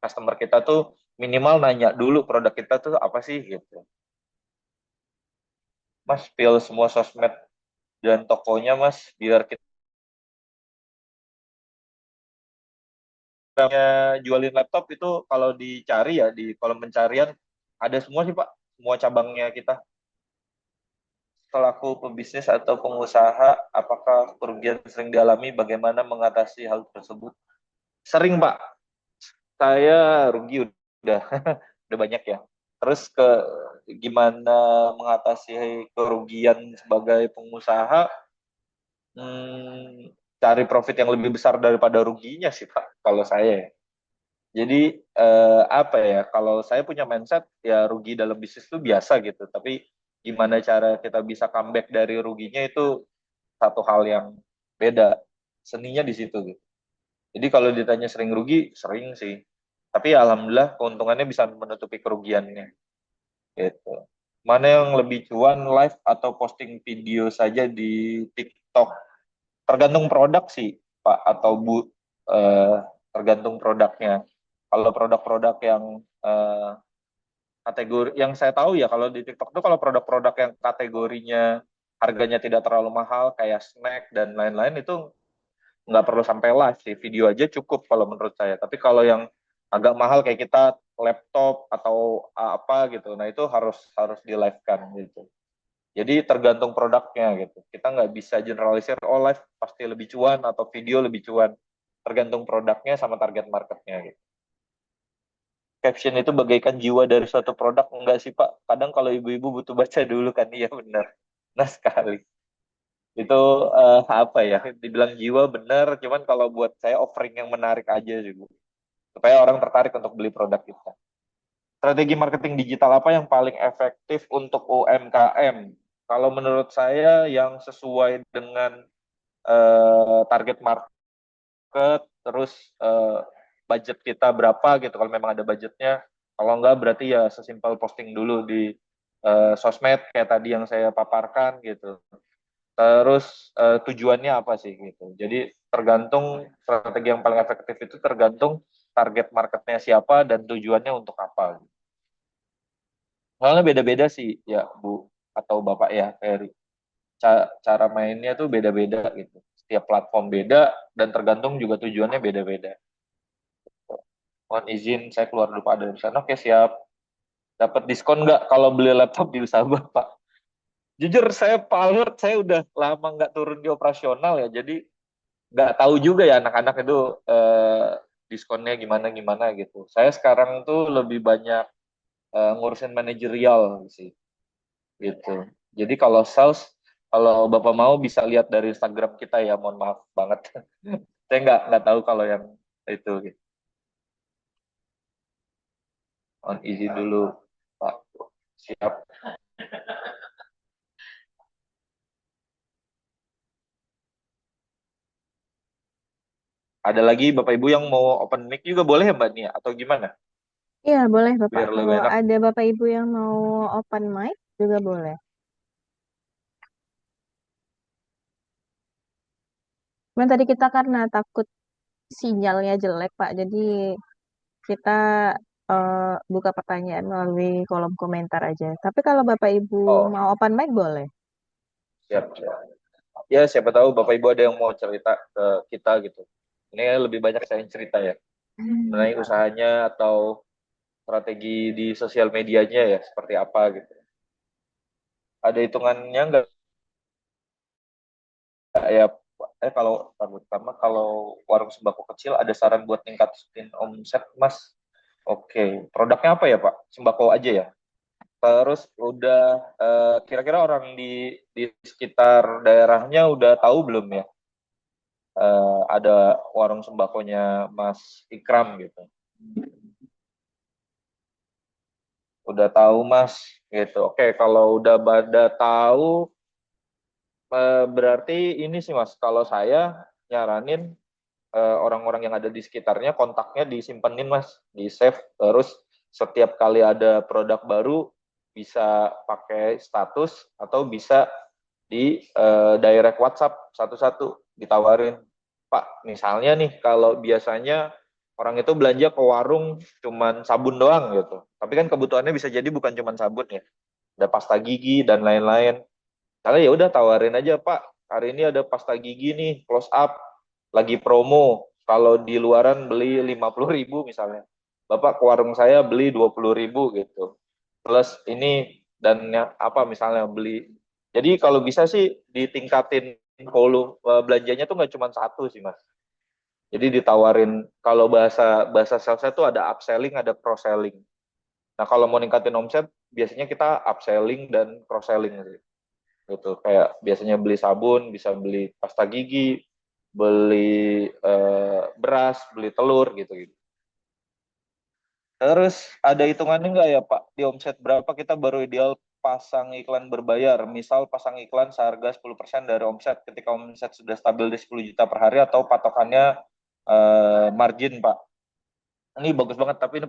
customer kita tuh minimal nanya dulu produk kita tuh apa sih gitu. Mas, spill semua sosmed dan tokonya Mas biar kita jualin laptop itu kalau dicari ya di kolom pencarian ada semua sih Pak, semua cabangnya kita. Selaku pebisnis atau pengusaha, apakah kerugian sering dialami? Bagaimana mengatasi hal tersebut? Sering, Pak. Saya rugi udah udah banyak ya. Terus gimana mengatasi kerugian sebagai pengusaha? Hmm, cari profit yang lebih besar daripada ruginya sih, Pak. Kalau saya. Jadi apa ya? Kalau saya punya mindset ya rugi dalam bisnis itu biasa gitu. Tapi gimana cara kita bisa comeback dari ruginya itu satu hal yang beda. Seninya di situ gitu. Jadi kalau ditanya sering rugi, sering sih. Tapi ya alhamdulillah keuntungannya bisa menutupi kerugiannya. Gitu. Mana yang lebih cuan, live atau posting video saja di TikTok? Tergantung produk sih, Pak atau Bu. Eh, tergantung produknya. Kalau produk-produk yang kategori yang saya tahu ya kalau di TikTok itu kalau produk-produk yang kategorinya harganya tidak terlalu mahal kayak snack dan lain-lain itu nggak perlu sampai live sih, video aja cukup kalau menurut saya. Tapi kalau yang agak mahal kayak kita laptop atau apa gitu, nah itu harus harus di live kan gitu. Jadi tergantung produknya gitu. Kita nggak bisa generalisir oh live pasti lebih cuan atau video lebih cuan. Tergantung produknya sama target marketnya gitu. Caption itu bagaikan jiwa dari suatu produk enggak sih Pak? Kadang kalau ibu-ibu butuh baca dulu kan, iya benar. Nah sekali itu apa ya dibilang jiwa benar cuman kalau buat saya offering yang menarik aja juga supaya orang tertarik untuk beli produk kita. Strategi marketing digital apa yang paling efektif untuk UMKM? Kalau menurut saya yang sesuai dengan target market terus budget kita berapa gitu kalau memang ada budgetnya. Kalau enggak berarti ya sesimpel posting dulu di sosmed kayak tadi yang saya paparkan gitu. Terus tujuannya apa sih gitu. Jadi tergantung strategi yang paling efektif itu tergantung target marketnya siapa dan tujuannya untuk apa. Soalnya beda-beda sih ya Bu atau Bapak ya Ferry. Cara mainnya tuh beda-beda gitu. Setiap platform beda dan tergantung juga tujuannya beda-beda. Mohon izin saya keluar dulu Pak dari sana. Oke siap. Dapat diskon nggak kalau beli laptop di usaha Bapak? Jujur saya Pak Albert, saya udah lama nggak turun di operasional ya. Jadi nggak tahu juga ya anak-anak itu diskonnya gimana gimana gitu. Saya sekarang tuh lebih banyak ngurusin manajerial sih gitu. Jadi kalau sales Kalau Bapak mau bisa lihat dari Instagram kita ya, mohon maaf banget. Saya nggak tahu kalau yang itu. Gitu. On easy dulu, Pak. Siap. Ada lagi Bapak Ibu yang mau open mic juga boleh ya Mbak Nia atau gimana? Iya, boleh Bapak. Biar lebih Kalau enak. ada Bapak Ibu yang mau open mic juga boleh. Cuman tadi kita karena takut sinyalnya jelek, Pak. Jadi kita buka pertanyaan melalui kolom komentar aja. Tapi kalau Bapak Ibu Oh, mau open mic boleh. siap, siap. Ya, siapa tahu Bapak Ibu ada yang mau cerita ke kita gitu. Ini lebih banyak saya yang cerita ya. Mengenai usahanya atau strategi di sosial medianya ya, seperti apa gitu. Ada hitungannya nggak ya? Kalau pertama kalau warung sembako kecil ada saran buat ningkatin omset, Mas? Oke, produknya apa ya Pak? Sembako aja ya? Terus udah kira-kira orang di sekitar daerahnya udah tahu belum ya? Ada warung sembakonya Mas Ikram gitu. Udah tahu Mas gitu. Oke, kalau udah pada tahu berarti ini sih Mas, kalau saya nyaranin orang-orang yang ada di sekitarnya kontaknya disimpenin Mas, di save terus setiap kali ada produk baru bisa pakai status atau bisa di direct WhatsApp satu-satu ditawarin. Pak, misalnya nih kalau biasanya orang itu belanja ke warung cuman sabun doang gitu. Tapi kan kebutuhannya bisa jadi bukan cuman sabun ya. Ada pasta gigi dan lain-lain. Kalau ya udah tawarin aja, Pak. Hari ini ada pasta gigi nih, close up, lagi promo. Kalau di luaran beli 50.000 misalnya. Bapak ke warung saya beli 20.000 gitu. Plus ini dan apa misalnya beli. Jadi kalau bisa sih ditingkatin volume belanjanya tuh nggak cuma satu sih, Mas. Jadi ditawarin kalau bahasa bahasa salesnya tuh ada upselling, ada cross selling. Nah, kalau mau ningkatin omset, biasanya kita upselling dan cross selling sih gitu kayak biasanya beli sabun bisa beli pasta gigi beli beras beli telur gitu gitu terus ada hitungannya nggak ya Pak di omset berapa kita baru ideal pasang iklan berbayar misal pasang iklan seharga 10% dari omset ketika omset sudah stabil di 10 juta per hari atau patokannya margin Pak ini bagus banget tapi ini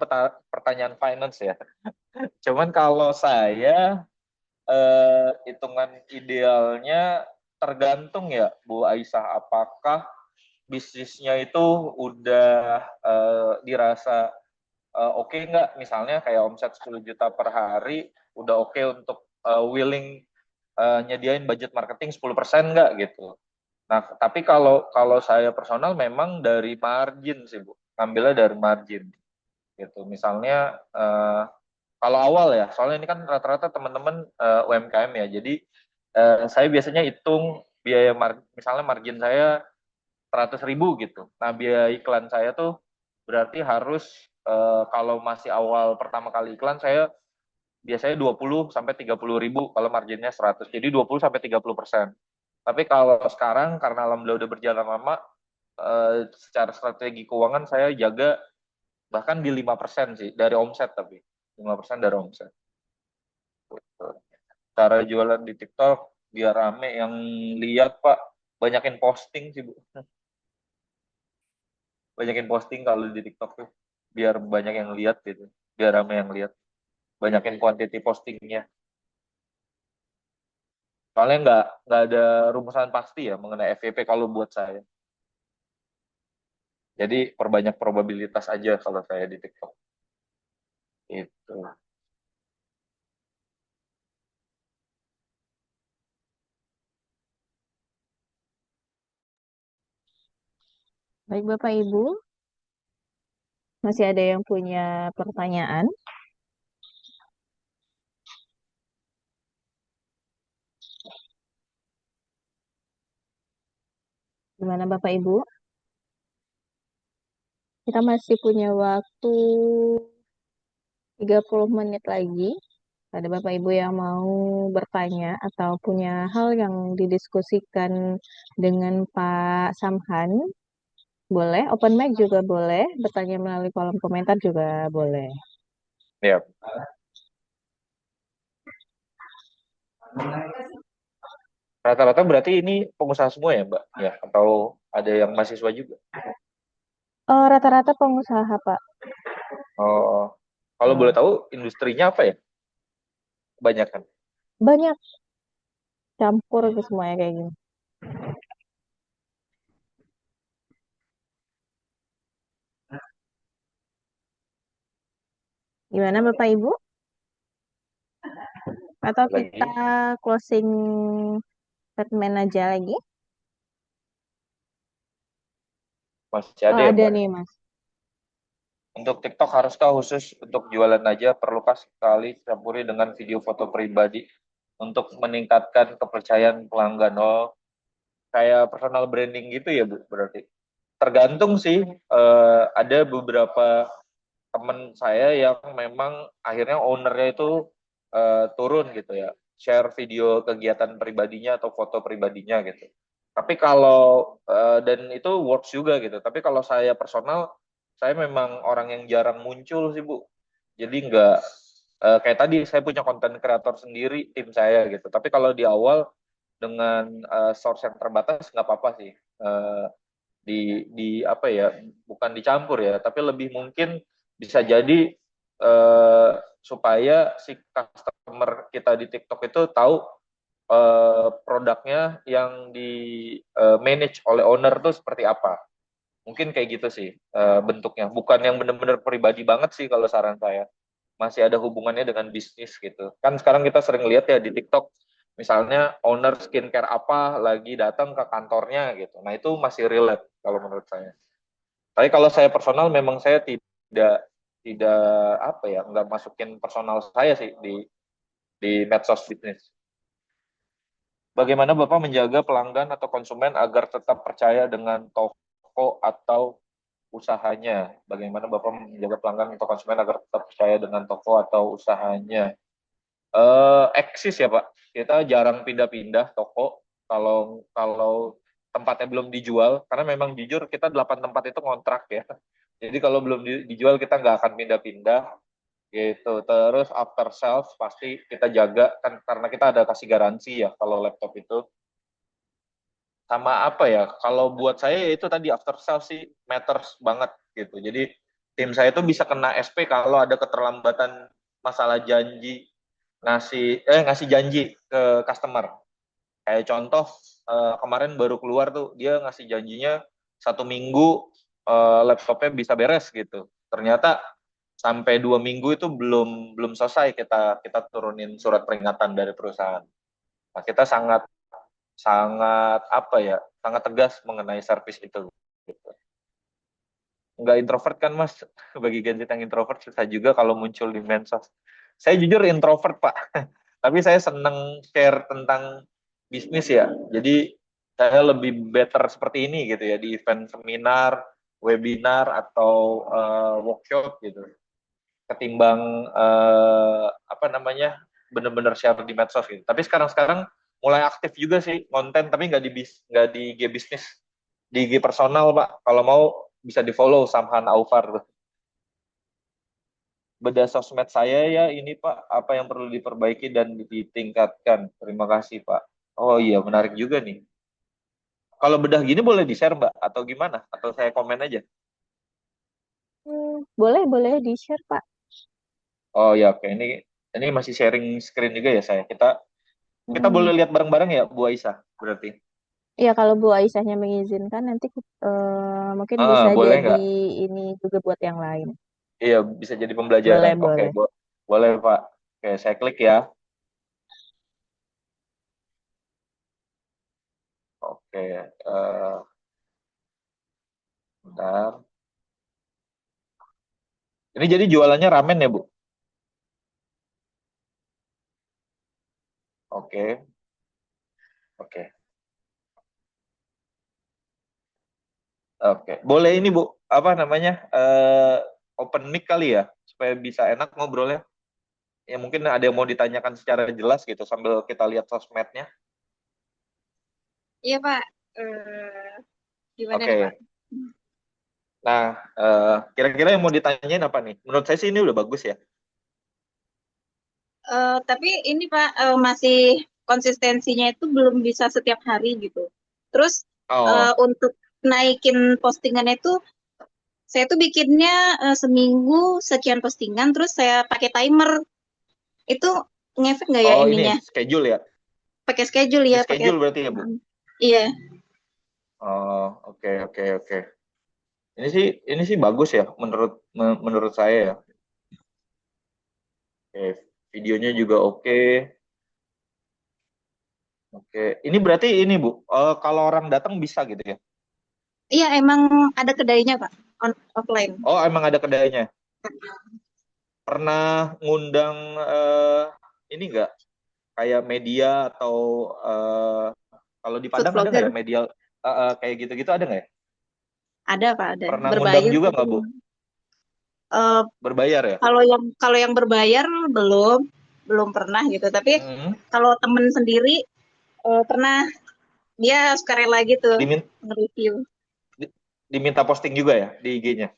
pertanyaan finance ya cuman kalau saya hitungan idealnya tergantung ya Bu Aisyah apakah bisnisnya itu udah dirasa oke nggak misalnya kayak omset 10 juta per hari udah oke untuk willing nyediain budget marketing 10% nggak gitu. Nah, tapi kalau kalau saya personal memang dari margin sih Bu, ngambilnya dari margin gitu. Misalnya kalau awal ya, soalnya ini kan rata-rata teman-teman UMKM ya, jadi saya biasanya hitung biaya misalnya margin saya 100.000 gitu. Nah biaya iklan saya tuh berarti harus kalau masih awal pertama kali iklan saya biasanya 20 sampai 30.000 kalau marginnya 100. Jadi 20 sampai 30%. Tapi kalau sekarang karena alhamdulillah udah berjalan lama secara strategi keuangan saya jaga bahkan di 5% sih dari omset tapi 5% dari omset. Cara jualan di TikTok biar rame yang lihat Pak banyakin posting sih Bu banyakin posting kalau di TikTok tuh biar banyak yang lihat gitu biar rame yang lihat banyakin quantity postingnya soalnya nggak ada rumusan pasti ya mengenai FYP kalau buat saya jadi perbanyak probabilitas aja kalau saya di TikTok itu Baik Bapak Ibu, masih ada yang punya pertanyaan? Gimana Bapak Ibu? Kita masih punya waktu 30 menit lagi. Ada Bapak Ibu yang mau bertanya atau punya hal yang didiskusikan dengan Pak Samhan, boleh. Open mic juga boleh. Bertanya melalui kolom komentar juga boleh. Ya, rata-rata berarti ini pengusaha semua ya, Mbak? Ya, atau ada yang mahasiswa juga? Rata-rata pengusaha, Pak. Oh, kalau boleh tahu industrinya apa ya? Kebanyakan. Banyak campur ke semuanya kayak gini. Gimana Bapak Ibu? Atau kita Lagi closing statement aja lagi? masih Oh, ada ya, ada Mbak? nih, Mas. Untuk TikTok haruskah khusus untuk jualan aja? Perlukah sekali campuri dengan video foto pribadi untuk meningkatkan kepercayaan pelanggan? Oh, kayak personal branding gitu ya, Bu, berarti. Tergantung sih, ada beberapa teman saya yang memang akhirnya ownernya itu turun gitu ya, share video kegiatan pribadinya atau foto pribadinya gitu. Tapi kalau dan itu works juga gitu. Tapi kalau saya personal, saya memang orang yang jarang muncul sih Bu. Jadi nggak kayak tadi saya punya konten kreator sendiri tim saya gitu. Tapi kalau di awal dengan source yang terbatas nggak apa-apa sih. Di apa ya, bukan dicampur ya, tapi lebih mungkin bisa jadi supaya si customer kita di TikTok itu tahu produknya yang di manage oleh owner tuh seperti apa. Mungkin kayak gitu sih bentuknya. Bukan yang benar-benar pribadi banget sih kalau saran saya. Masih ada hubungannya dengan bisnis gitu. Kan sekarang kita sering lihat ya di TikTok, misalnya owner skincare apa lagi datang ke kantornya gitu. Nah itu masih relate kalau menurut saya. Tapi kalau saya personal memang saya tidak tidak apa ya, nggak masukin personal saya sih di medsos bisnis. Bagaimana Bapak menjaga pelanggan atau konsumen agar tetap percaya dengan toko atau usahanya? Bagaimana Bapak menjaga pelanggan atau konsumen agar tetap percaya dengan toko atau usahanya? Eksis ya Pak. Kita jarang pindah-pindah toko kalau kalau tempatnya belum dijual, karena memang jujur kita 8 tempat itu ngontrak ya. Jadi kalau belum dijual kita nggak akan pindah-pindah gitu. Terus after sales pasti kita jaga kan, karena kita ada kasih garansi ya kalau laptop itu. Sama apa ya? Kalau buat saya itu tadi after sales sih matters banget gitu. Jadi tim saya itu bisa kena SP kalau ada keterlambatan masalah janji ngasih janji ke customer. Kayak contoh kemarin baru keluar tuh dia ngasih janjinya 1 minggu laptopnya bisa beres gitu. Ternyata sampai 2 minggu itu belum belum selesai, kita kita turunin surat peringatan dari perusahaan. Nah, kita sangat sangat apa ya, sangat tegas mengenai servis itu. Gitu. Nggak introvert kan Mas? Bagi Gensit yang introvert susah juga kalau muncul di medsos. Saya jujur introvert Pak, tapi saya seneng share tentang bisnis ya. Jadi saya lebih better seperti ini gitu ya, di event seminar, webinar atau workshop gitu, ketimbang apa namanya, bener-bener share di medsos gitu. Tapi sekarang mulai aktif juga sih konten, tapi nggak di IG bisnis, di IG personal Pak. Kalau mau bisa di follow Samhan Aufar. Beda sosmed saya ya ini Pak, apa yang perlu diperbaiki dan ditingkatkan. Terima kasih Pak. Oh iya, menarik juga nih. Kalau bedah gini boleh di-share Mbak atau gimana? Atau saya komen aja? Boleh, boleh di-share, Pak. Oh ya, oke. Ini masih sharing screen juga ya saya. Kita boleh Hmm. lihat bareng-bareng ya Bu Aisyah berarti. Ya, kalau Bu Aisyahnya mengizinkan, nanti mungkin bisa Boleh jadi nggak? ini juga buat yang lain. Iya, bisa jadi pembelajaran. Boleh, Oke, boleh. boleh Pak. Oke, saya klik ya. Oke, bentar. Ini jadi jualannya ramen ya Bu? Oke, oke. Oke, boleh ini Bu, apa namanya? Open mic kali ya, supaya bisa enak ngobrolnya. Ya mungkin ada yang mau ditanyakan secara jelas gitu sambil kita lihat sosmednya. Iya Pak. Eh, Gimana nih Pak? Oke. Nah, kira-kira yang mau ditanyain apa nih? Menurut saya sih ini udah bagus ya. Tapi ini Pak, masih konsistensinya itu belum bisa setiap hari gitu. Terus Oh, untuk naikin postingannya itu saya tuh bikinnya seminggu sekian postingan, terus saya pakai timer. Itu ngefek nggak ya oh ini ininya? schedule ya. Pakai schedule Di ya, pakai. schedule berarti ya, Bu. Iya. Oh, oke oke oke. Ini sih bagus ya menurut saya ya. Oke, videonya juga oke. Oke. Ini berarti ini, Bu. Kalau orang datang bisa gitu ya. Iya, emang ada kedainya Pak, offline. Oh, emang ada kedainya. Pernah ngundang ini enggak kayak media atau kalau di Food Padang ada nggak vlogger ya media kayak gitu-gitu ada nggak ya? ada Pak, ada. Pernah ngundang Berbayar juga tapi nggak, Bu? eh, Berbayar ya? kalau yang berbayar belum pernah gitu. Tapi Hmm. kalau temen sendiri pernah, dia suka rela gitu Dimin- nge-review. di- diminta posting juga ya di IG-nya?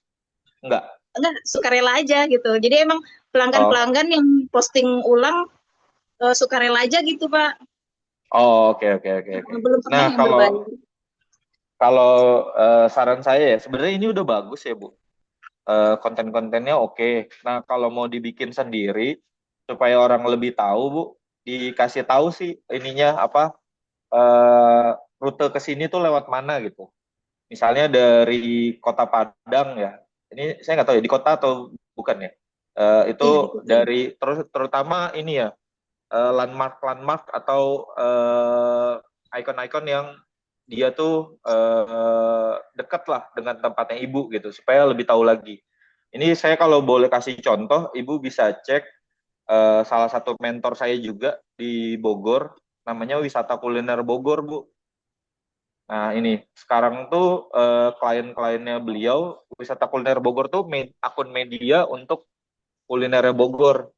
Enggak. Enggak, suka rela aja gitu. Jadi emang Oh, pelanggan-pelanggan yang posting ulang suka rela aja gitu Pak. oh, oke oke oke oke. Belum pernah Nah, yang kalau berbayar. kalau saran saya ya sebenarnya ini udah bagus ya, Bu. Konten-kontennya oke. Nah, kalau mau dibikin sendiri supaya orang lebih tahu, Bu, dikasih tahu sih ininya apa eh, rute ke sini tuh lewat mana gitu. Misalnya dari Kota Padang ya. Ini saya nggak tahu ya di kota atau bukan ya. Itu Iya, gitu. dari terutama ini ya landmark-landmark atau ikon-ikon yang dia tuh dekat lah dengan tempatnya ibu gitu supaya lebih tahu lagi. Ini saya kalau boleh kasih contoh, ibu bisa cek salah satu mentor saya juga di Bogor, namanya Wisata Kuliner Bogor, Bu. Nah ini sekarang tuh klien-kliennya beliau, Wisata Kuliner Bogor tuh akun media untuk kulinernya Bogor.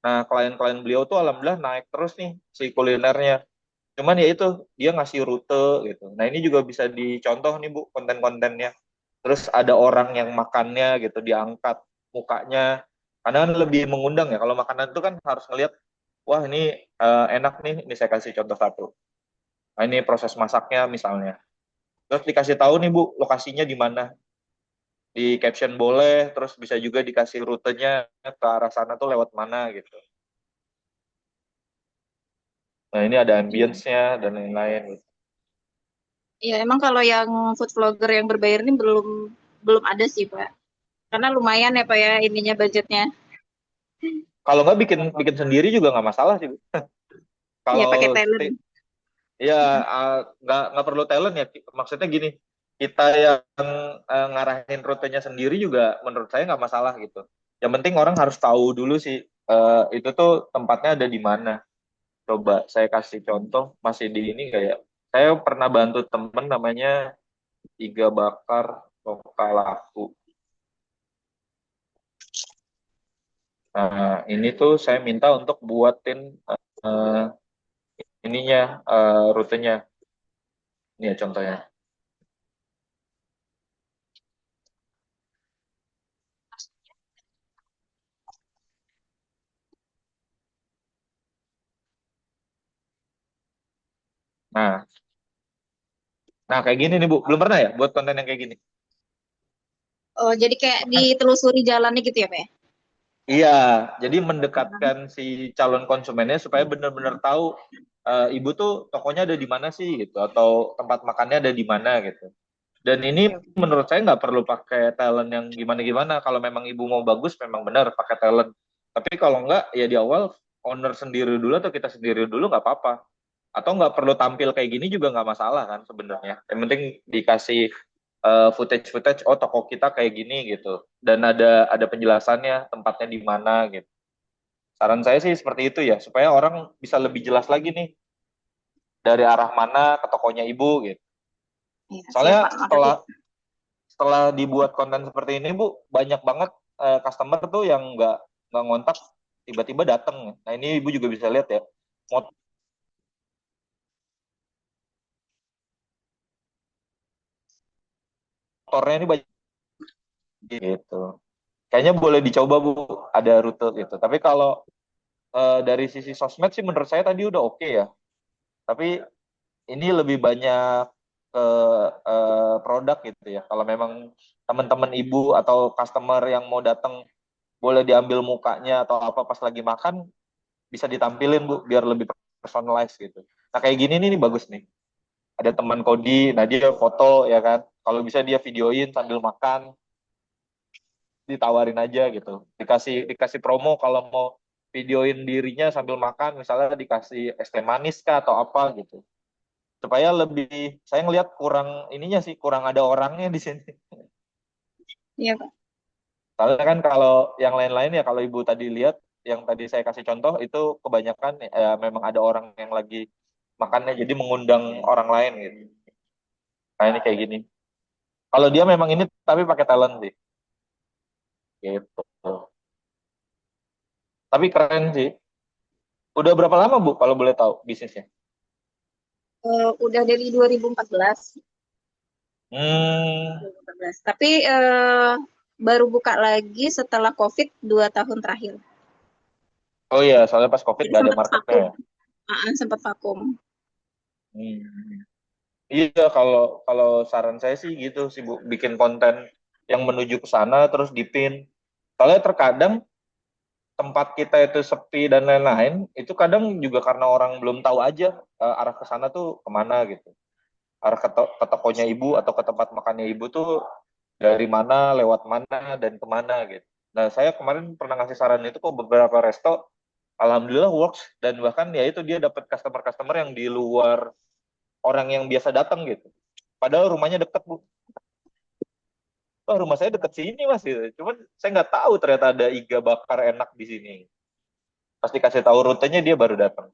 Nah, klien-klien beliau tuh alhamdulillah naik terus nih si kulinernya. Cuman ya itu, dia ngasih rute gitu. Nah, ini juga bisa dicontoh nih Bu, konten-kontennya. Terus ada orang yang makannya gitu, diangkat mukanya. Karena kan lebih mengundang ya. Kalau makanan itu kan harus ngelihat, wah ini enak nih, ini saya kasih contoh satu. Nah, ini proses masaknya misalnya. Terus dikasih tahu nih Bu, lokasinya di mana. Di caption boleh, terus bisa juga dikasih rutenya ke arah sana tuh lewat mana gitu. Nah, ini ada Iya. ambience-nya dan lain-lain gitu. Iya, emang kalau yang food vlogger yang berbayar ini belum belum ada sih Pak. Karena lumayan ya Pak ya ininya budgetnya. Kalau nggak bikin bikin sendiri juga nggak masalah sih, Bu. Iya, Kalau pakai talent. ya nggak perlu talent ya. Maksudnya gini, kita yang ngarahin rutenya sendiri juga menurut saya nggak masalah gitu. Yang penting orang harus tahu dulu sih itu tuh tempatnya ada di mana. Coba saya kasih contoh masih di ini kayak saya pernah bantu temen namanya Iga Bakar Lokalaku. Nah, ini tuh saya minta untuk buatin eh, ininya rutenya. Ini ya contohnya. Nah, nah kayak gini nih Bu. Belum pernah ya buat konten yang kayak gini? Oh, jadi kayak Pernah? ditelusuri jalannya gitu ya Pak ya? Iya, jadi mendekatkan si calon konsumennya supaya benar-benar tahu ibu tuh tokonya ada di mana sih gitu atau tempat makannya ada di mana gitu. Dan ini Oke, oke. menurut saya nggak perlu pakai talent yang gimana-gimana. Kalau memang ibu mau bagus, memang benar pakai talent. Tapi kalau nggak, ya di awal owner sendiri dulu atau kita sendiri dulu nggak apa-apa. Atau nggak perlu tampil kayak gini juga nggak masalah kan sebenarnya. Yang penting dikasih footage-footage, oh toko kita kayak gini gitu. Dan ada penjelasannya tempatnya di mana gitu. Saran saya sih seperti itu ya, supaya orang bisa lebih jelas lagi nih dari arah mana ke tokonya ibu gitu. Iya, siap Soalnya Pak. setelah Makasih. setelah dibuat konten seperti ini Bu, banyak banget customer tuh yang nggak ngontak tiba-tiba datang. Nah ini ibu juga bisa lihat ya, motornya ini banyak gitu. Kayaknya boleh dicoba Bu, ada rute gitu. Tapi kalau dari sisi sosmed sih menurut saya tadi udah oke ya. Tapi ini lebih banyak ke produk gitu ya. Kalau memang teman-teman ibu atau customer yang mau datang boleh diambil mukanya atau apa pas lagi makan bisa ditampilin Bu biar lebih personalized gitu. Nah kayak gini nih bagus nih. Ada teman Kodi, nah dia foto ya kan. Kalau bisa dia videoin sambil makan, ditawarin aja gitu. Dikasih promo kalau mau videoin dirinya sambil makan, misalnya dikasih es teh manis kah atau apa gitu. Supaya lebih, saya ngelihat kurang ininya sih, kurang ada orangnya di sini. Iya, Pak. Soalnya kan kalau yang lain-lain ya kalau ibu tadi lihat, yang tadi saya kasih contoh itu kebanyakan ya, memang ada orang yang lagi makannya jadi mengundang orang lain gitu. Nah ini kayak gini. Kalau dia memang ini tapi pakai talent sih, gitu. Tapi keren sih. Udah berapa lama Bu kalau boleh tahu bisnisnya? Udah dari 2014. Hmm. 2014. Tapi baru buka lagi setelah COVID 2 tahun terakhir. Oh iya, soalnya pas COVID Jadi nggak ada sempat marketnya vakum. ya. Sempat vakum. Hmm. Iya, kalau kalau saran saya sih gitu sih Bu, bikin konten yang menuju ke sana terus dipin. Soalnya terkadang tempat kita itu sepi dan lain-lain, itu kadang juga karena orang belum tahu aja arah ke sana tuh kemana gitu. Arah ke tokonya ibu atau ke tempat makannya ibu tuh dari mana, lewat mana, dan kemana gitu. Nah, saya kemarin pernah ngasih saran itu kok beberapa resto, alhamdulillah works, dan bahkan ya itu dia dapat customer-customer yang di luar orang yang biasa datang gitu. Padahal rumahnya deket, Bu. Wah, rumah saya deket sini, Mas. Gitu. Cuman saya nggak tahu ternyata ada iga bakar enak di sini. Pasti kasih tahu rutenya dia baru datang.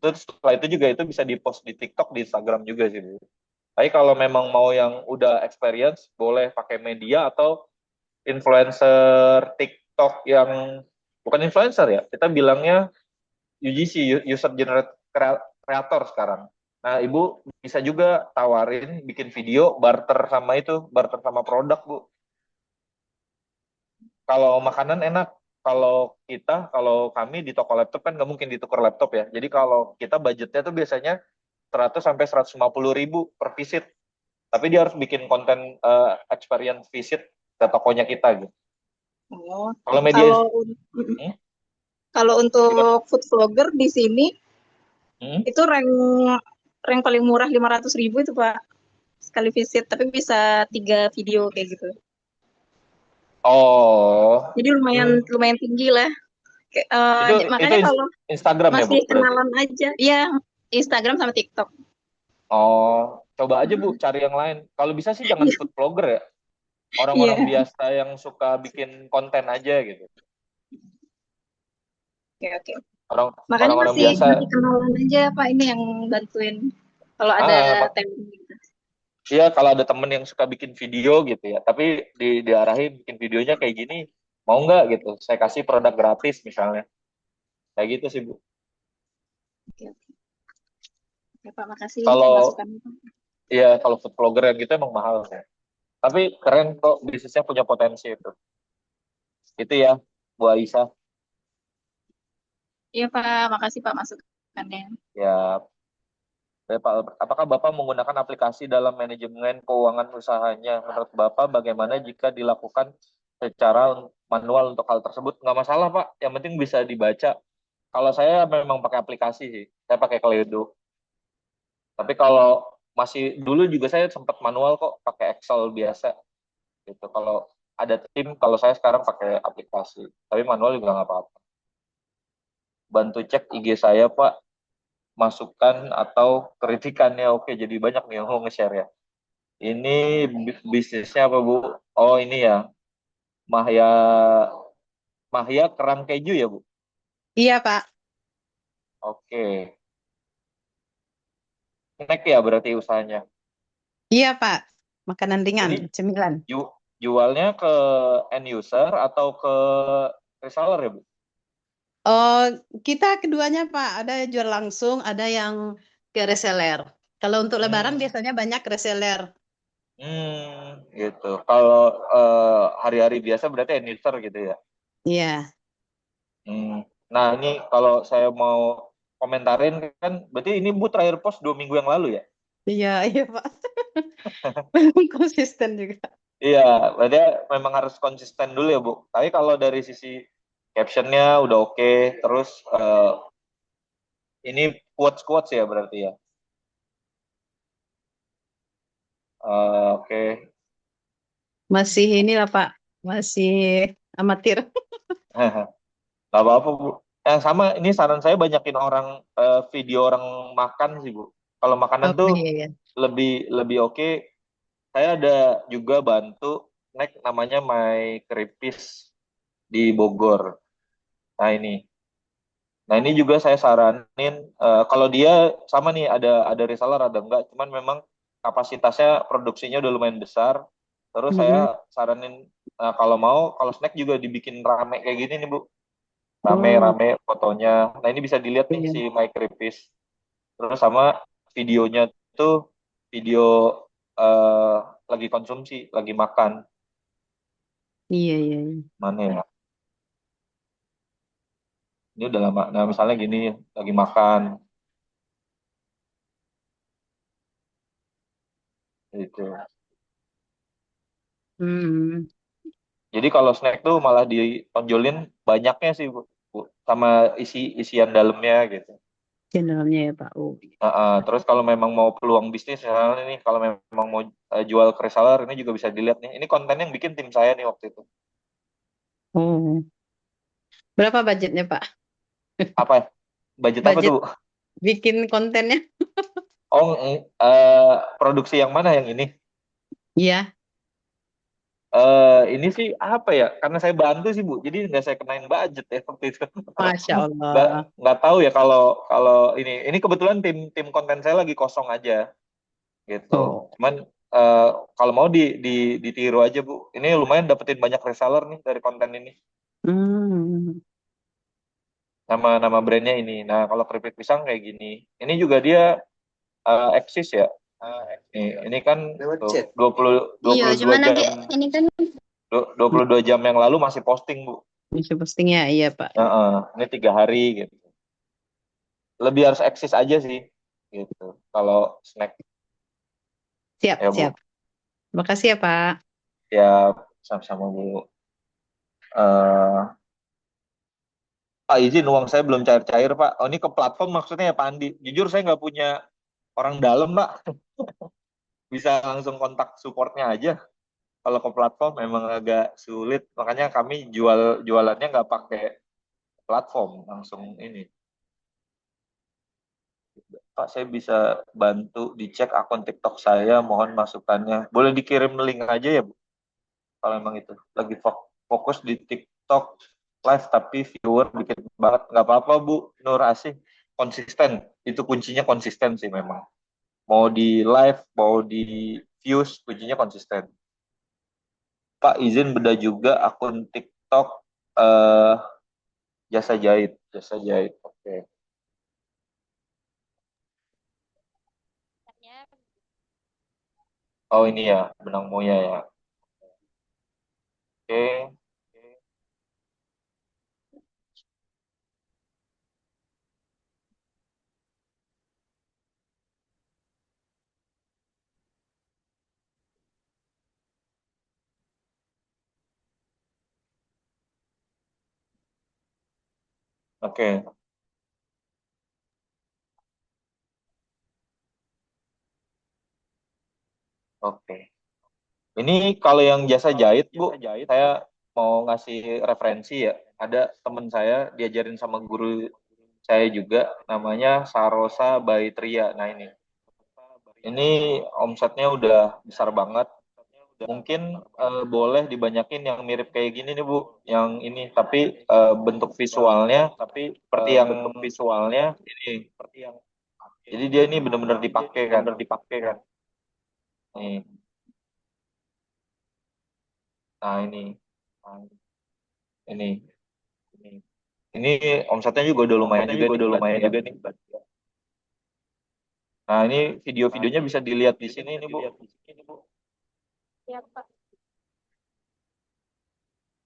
Terus setelah itu juga itu bisa dipost di TikTok, di Instagram juga sih, Bu. Tapi kalau memang mau yang udah experience, boleh pakai media atau influencer TikTok yang bukan influencer ya, kita bilangnya UGC, user generate creator sekarang. Nah, Ibu bisa juga tawarin bikin video barter sama itu, barter sama produk, Bu. Kalau makanan enak, kalau kami di toko laptop kan nggak mungkin ditukar laptop ya. Jadi kalau kita budgetnya tuh biasanya 100 sampai 150 ribu per visit. Tapi dia harus bikin konten experience visit ke tokonya kita gitu. Oh, Kalau media, kalau hmm? kalau Gimana? untuk food vlogger di sini Hmm? itu rank paling murah 500 ribu itu Pak sekali visit, tapi bisa 3 video kayak gitu. Oh, Jadi lumayan hmm. lumayan tinggi lah. Itu Makanya kalau Instagram ya, Bu, masih berarti? kenalan aja, ya Instagram sama TikTok. Oh, coba aja, Bu, cari yang lain. Kalau bisa sih jangan food blogger ya. Orang-orang Iya, biasa yang suka bikin konten aja gitu. oke oke. Orang Makanya orang-orang masih biasa. masih kenalan aja Pak ini yang bantuin kalau ada Ah, tema gitu. iya kalau ada temen yang suka bikin video gitu ya, tapi diarahin bikin videonya kayak gini, mau nggak gitu? Saya kasih produk gratis misalnya. Kayak gitu sih, Bu. Oke oke. Oke, Pak, makasih Kalau masukannya Pak. ya kalau food blogger yang gitu emang mahal ya. Tapi keren kok bisnisnya punya potensi itu. Itu ya, Bu Aisyah. Iya Pak, makasih Pak masukannya. Ya, Pak, apakah Bapak menggunakan aplikasi dalam manajemen keuangan usahanya? Menurut Bapak, bagaimana jika dilakukan secara manual untuk hal tersebut? Nggak masalah, Pak. Yang penting bisa dibaca. Kalau saya memang pakai aplikasi sih. Saya pakai Kledo. Tapi kalau masih dulu juga saya sempat manual kok, pakai Excel biasa. Gitu. Kalau ada tim, kalau saya sekarang pakai aplikasi. Tapi manual juga nggak apa-apa. Bantu cek IG saya, Pak. Masukan atau kritikannya. Oke, jadi banyak nih yang mau nge-share ya. Ini bisnisnya apa, Bu? Oh, ini ya. Mahya Mahya kerang keju ya, Bu? Iya, Pak. Oke. Snack ya berarti usahanya. Iya, Pak. Makanan ringan, Ini cemilan. jualnya ke end user atau ke reseller ya, Bu? Oh, kita keduanya Pak, ada jual langsung, ada yang ke reseller. Kalau untuk Lebaran Hmm, biasanya banyak reseller. gitu. Kalau hari-hari biasa berarti end user gitu ya. Iya, Hmm. Nah, ini kalau saya mau komentarin kan, berarti ini Bu terakhir post 2 minggu yang lalu ya? iya, iya Pak. Konsisten juga. Iya, berarti memang harus konsisten dulu ya Bu. Tapi kalau dari sisi captionnya udah oke, terus ini quotes-quotes ya berarti ya. Oke. Masih inilah Pak, masih amatir. Gak apa-apa Bu. Yang sama ini saran saya banyakin orang video orang makan sih Bu. Kalau makanan Oh iya, tuh iya. lebih lebih oke. Saya ada juga bantu snack namanya My Kripis di Bogor. Nah ini. Nah ini juga saya saranin kalau dia sama nih ada reseller ada enggak, cuman memang kapasitasnya produksinya udah lumayan besar. Terus Mm-mm. saya saranin kalau snack juga dibikin rame kayak gini nih Bu. Oh Rame-rame fotonya. Nah ini bisa dilihat nih iya, si My Kripis. Terus sama videonya tuh video eh, lagi konsumsi, lagi makan. iya, iya, iya. Mana ya? Ini udah lama. Nah misalnya gini lagi makan gitu. Hmm, Jadi kalau snack tuh malah ditonjolin banyaknya sih Bu. Bu. Sama isian dalamnya gitu. channelnya ya Pak. Oh, iya. Terus kalau memang mau peluang bisnis misalnya nih kalau memang mau jual ke reseller ini juga bisa dilihat nih. Ini konten yang bikin tim saya nih waktu itu. Oh, berapa budgetnya Pak? Apa ya? Budget apa tuh Budget Bu? bikin kontennya? Oh, produksi yang mana yang ini? Iya, Ini sih apa ya? Karena saya bantu sih Bu, jadi nggak saya kenain budget ya waktu itu. Masya Nggak Allah. nggak tahu ya kalau kalau ini kebetulan tim tim konten saya lagi kosong aja gitu. Oh, Cuman kalau mau ditiru aja Bu. Ini lumayan dapetin banyak reseller nih dari konten ini. hmm. Nama brandnya ini. Nah kalau keripik pisang kayak gini. Ini juga dia eksis ya. Ini kan tuh 20 Iya, 22 cuman nanti jam ini kan 22 jam yang lalu masih posting Bu. Bisa postingnya, iya Pak. Ini 3 hari gitu. Lebih harus eksis aja sih gitu. Kalau snack Siap, ya siap. Bu, Terima kasih ya Pak. ya sama-sama Bu. Eh izin uang saya belum cair-cair Pak. Oh ini ke platform maksudnya ya Pak Andi. Jujur saya nggak punya orang dalam Pak. Bisa langsung kontak supportnya aja. Kalau ke platform memang agak sulit. Makanya kami jualannya nggak pakai platform langsung ini. Pak, saya bisa bantu dicek akun TikTok saya, mohon masukannya. Boleh dikirim link aja ya, Bu? Kalau emang itu lagi fokus di TikTok live tapi viewer dikit banget. Nggak apa-apa, Bu Nur Asih. Konsisten. Itu kuncinya konsisten sih memang. Mau di live, mau di views, kuncinya konsisten. Pak, izin beda juga akun TikTok eh, jasa jahit. Jasa jahit, oke. Oh ini ya, benang moya ya. Oke. Oke, oke. Ini kalau yang jasa jahit, Bu, saya mau ngasih referensi ya. Ada teman saya diajarin sama guru saya juga, namanya Sarosa Baitria. Nah ini omsetnya udah besar banget. Mungkin boleh dibanyakin yang mirip kayak gini nih Bu, yang ini. Tapi seperti yang visualnya ini. Jadi dia ini benar-benar dipakai kan. Nih, nah ini. Ini omsetnya juga udah lumayan juga nih. Nah, ini video-videonya bisa dilihat di sini nih, Bu. Ya, Pak.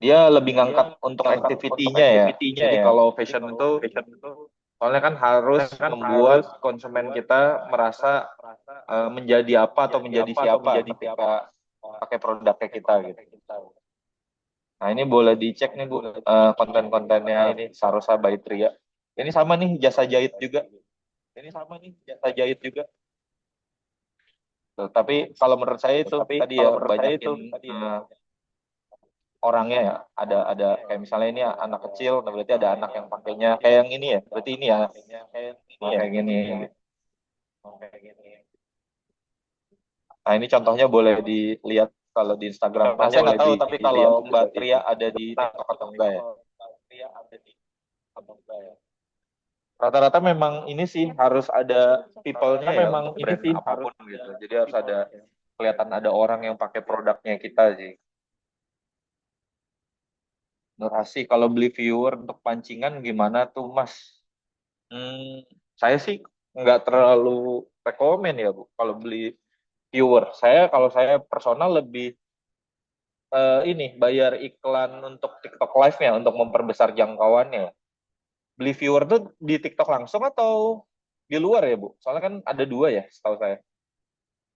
Dia lebih ngangkat untuk activity-nya ya. Jadi kalau fashion itu soalnya kan harus membuat konsumen kita merasa menjadi apa atau menjadi siapa ketika pakai produknya kita gitu. Nah, ini boleh dicek nih, Bu, konten-kontennya ini Sarosa by Tria. Ini sama nih jasa jahit juga. Tuh, tapi kalau menurut saya itu tadi ya banyakin orangnya ya. Ada kayak misalnya ini anak kecil, nah berarti ada anak yang pakainya kayak yang ini ya. Berarti ini ya. Kayak gini. Nah, ini contohnya boleh dilihat kalau di Instagram. Nah, saya nggak tahu tapi kalau Mbak Tria ada di TikTok atau enggak ya. Rata-rata memang ini sih harus ada people-nya ya untuk brand apapun gitu. Jadi harus ada kelihatan ada orang yang pakai produknya kita sih. Nurhasi, kalau beli viewer untuk pancingan gimana tuh Mas? Saya sih nggak terlalu rekomen ya Bu kalau beli viewer. Kalau saya personal lebih ini bayar iklan untuk TikTok Live-nya untuk memperbesar jangkauannya. Beli viewer tuh di TikTok langsung atau di luar ya Bu? Soalnya kan ada dua ya setahu saya.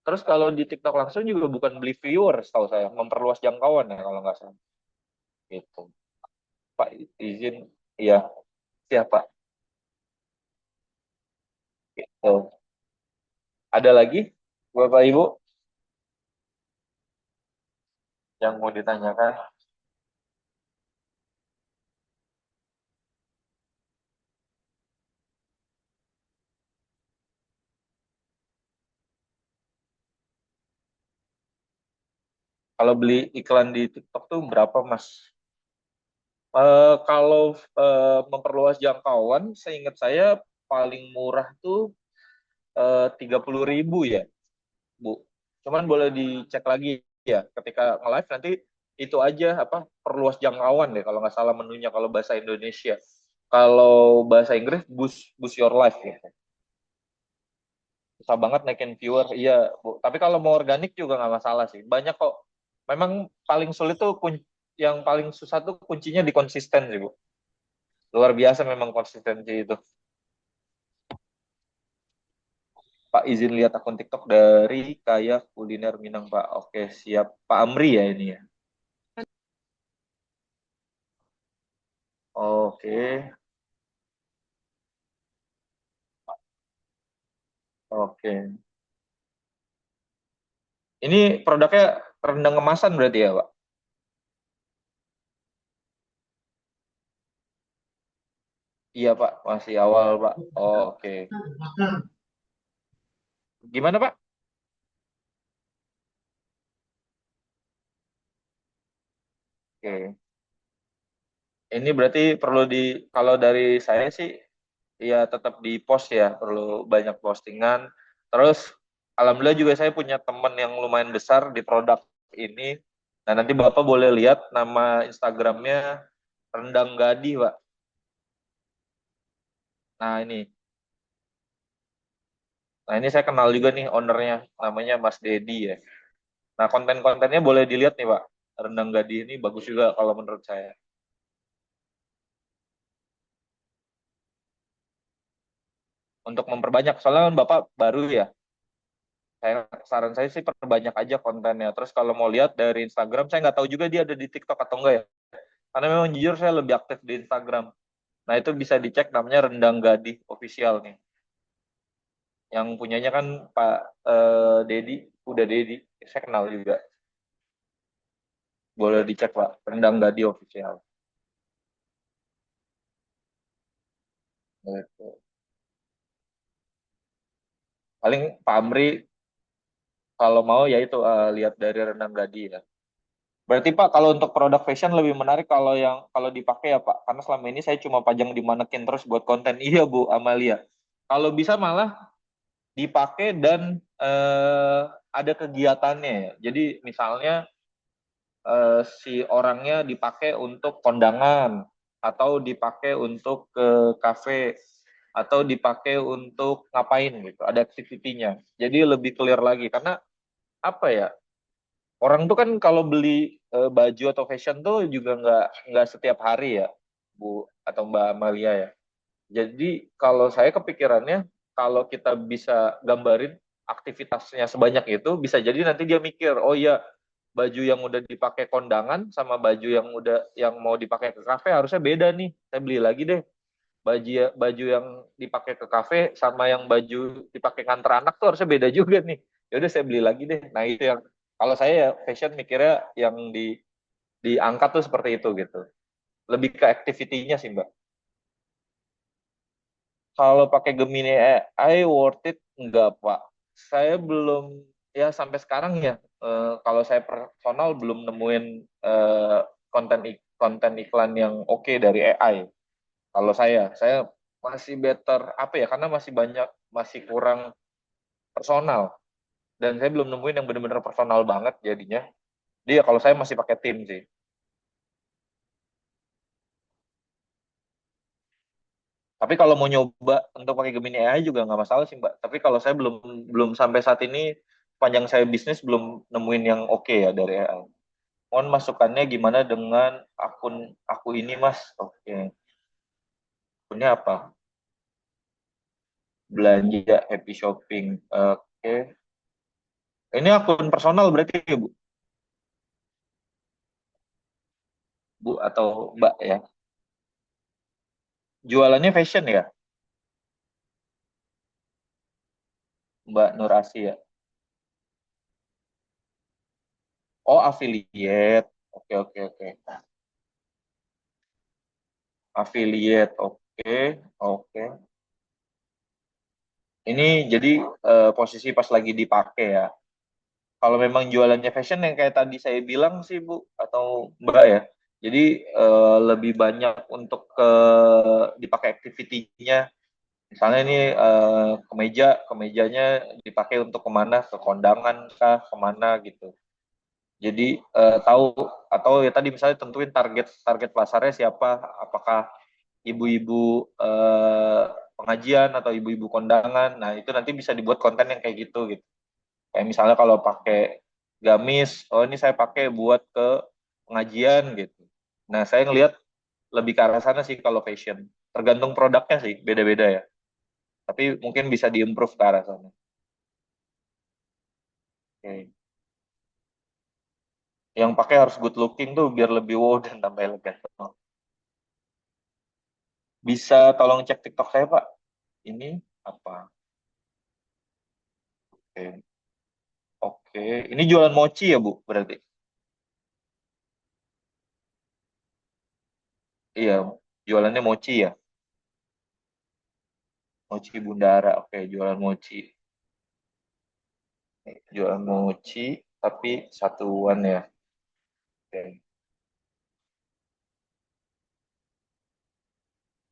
Terus kalau di TikTok langsung juga bukan beli viewer setahu saya, memperluas jangkauan ya kalau nggak salah. Gitu. Pak izin, iya siapa? Gitu. Ada lagi Bapak Ibu yang mau ditanyakan? Kalau beli iklan di TikTok tuh berapa Mas? Kalau memperluas jangkauan, seingat saya paling murah tuh 30.000 ya, Bu. Cuman boleh dicek lagi ya, ketika nge-live nanti itu aja apa perluas jangkauan deh kalau nggak salah menunya kalau bahasa Indonesia. Kalau bahasa Inggris boost your life ya. Susah banget naikin viewer, iya Bu. Tapi kalau mau organik juga nggak masalah sih. Banyak kok. Memang paling sulit tuh yang paling susah tuh kuncinya di konsisten sih Bu. Luar biasa memang konsistensi itu. Pak izin lihat akun TikTok dari Kaya Kuliner Minang Pak. Oke siap. Pak Amri ya ini ya. Oke. Oke. Ini produknya rendang kemasan berarti ya Pak? Iya Pak, masih awal Pak. Oke. Gimana Pak? Oke. Ini berarti perlu kalau dari saya sih ya tetap di post ya, perlu banyak postingan. Terus alhamdulillah juga saya punya teman yang lumayan besar di produk ini. Nah nanti Bapak boleh lihat nama Instagramnya Rendang Gadi Pak. Nah ini saya kenal juga nih ownernya, namanya Mas Dedi ya. Nah konten-kontennya boleh dilihat nih Pak. Rendang Gadi ini bagus juga kalau menurut saya. Untuk memperbanyak, soalnya kan Bapak baru ya. Saran saya sih perbanyak aja kontennya. Terus kalau mau lihat dari Instagram, saya nggak tahu juga dia ada di TikTok atau enggak ya. Karena memang jujur saya lebih aktif di Instagram. Nah itu bisa dicek namanya Rendang Gadi Official nih. Yang punyanya kan Pak Dedi, udah Dedi. Saya kenal juga. Boleh dicek Pak, Rendang Gadi Official. Gitu. Paling Pak Amri kalau mau ya itu lihat dari Rendang Gadi ya. Berarti Pak kalau untuk produk fashion lebih menarik kalau dipakai ya Pak. Karena selama ini saya cuma pajang di manekin terus buat konten. Iya Bu Amalia. Kalau bisa malah dipakai dan ada kegiatannya ya. Jadi misalnya si orangnya dipakai untuk kondangan atau dipakai untuk ke kafe, atau dipakai untuk ngapain gitu, ada activity-nya. Jadi lebih clear lagi, karena apa ya, orang tuh kan kalau beli baju atau fashion tuh juga nggak setiap hari ya, Bu atau Mbak Amalia ya. Jadi kalau saya kepikirannya, kalau kita bisa gambarin aktivitasnya sebanyak itu, bisa jadi nanti dia mikir, oh iya, baju yang udah dipakai kondangan sama baju yang mau dipakai ke kafe harusnya beda nih. Saya beli lagi deh. Baju yang dipakai ke kafe sama yang baju dipakai nganter anak tuh harusnya beda juga nih. Ya udah saya beli lagi deh. Nah, itu yang kalau saya ya fashion mikirnya yang diangkat tuh seperti itu gitu. Lebih ke activity-nya sih, Mbak. Kalau pakai Gemini AI worth it enggak, Pak. Saya belum, ya sampai sekarang ya, kalau saya personal belum nemuin konten iklan yang oke dari AI. Kalau saya masih better apa ya, karena masih kurang personal, dan saya belum nemuin yang benar-benar personal banget jadinya. Dia kalau saya masih pakai tim sih. Tapi kalau mau nyoba untuk pakai Gemini AI juga nggak masalah sih, Mbak. Tapi kalau saya belum belum sampai saat ini, panjang saya bisnis belum nemuin yang oke ya dari AI. Mohon masukannya gimana dengan akun aku ini, Mas? Oke. Akunnya apa? Belanja, happy shopping. Oke. Ini akun personal berarti ya, Bu? Bu atau Mbak ya? Jualannya fashion ya, Mbak Nur Asia? Oh, affiliate. Oke, oke, oke. Affiliate, oke, oke. Ini jadi posisi pas lagi dipakai ya. Kalau memang jualannya fashion yang kayak tadi saya bilang sih, Bu atau Mbak ya. Jadi lebih banyak untuk dipakai activity-nya. Misalnya ini kemejanya dipakai untuk kemana, ke kondangan kah, kemana gitu. Jadi tahu, atau ya tadi misalnya tentuin target target pasarnya siapa, apakah ibu-ibu pengajian atau ibu-ibu kondangan. Nah, itu nanti bisa dibuat konten yang kayak gitu gitu. Kayak misalnya kalau pakai gamis, oh ini saya pakai buat ke pengajian gitu. Nah, saya ngelihat lebih ke arah sana sih kalau fashion. Tergantung produknya sih, beda-beda ya. Tapi mungkin bisa diimprove ke arah sana. Oke. Yang pakai harus good looking tuh biar lebih wow dan tambah elegan. Bisa tolong cek TikTok saya, Pak? Ini apa? Oke. Oke. Ini jualan mochi ya, Bu, berarti? Iya, jualannya mochi ya. Mochi Bundara. Oke, jualan mochi. Jualan mochi tapi satuan ya. Oke.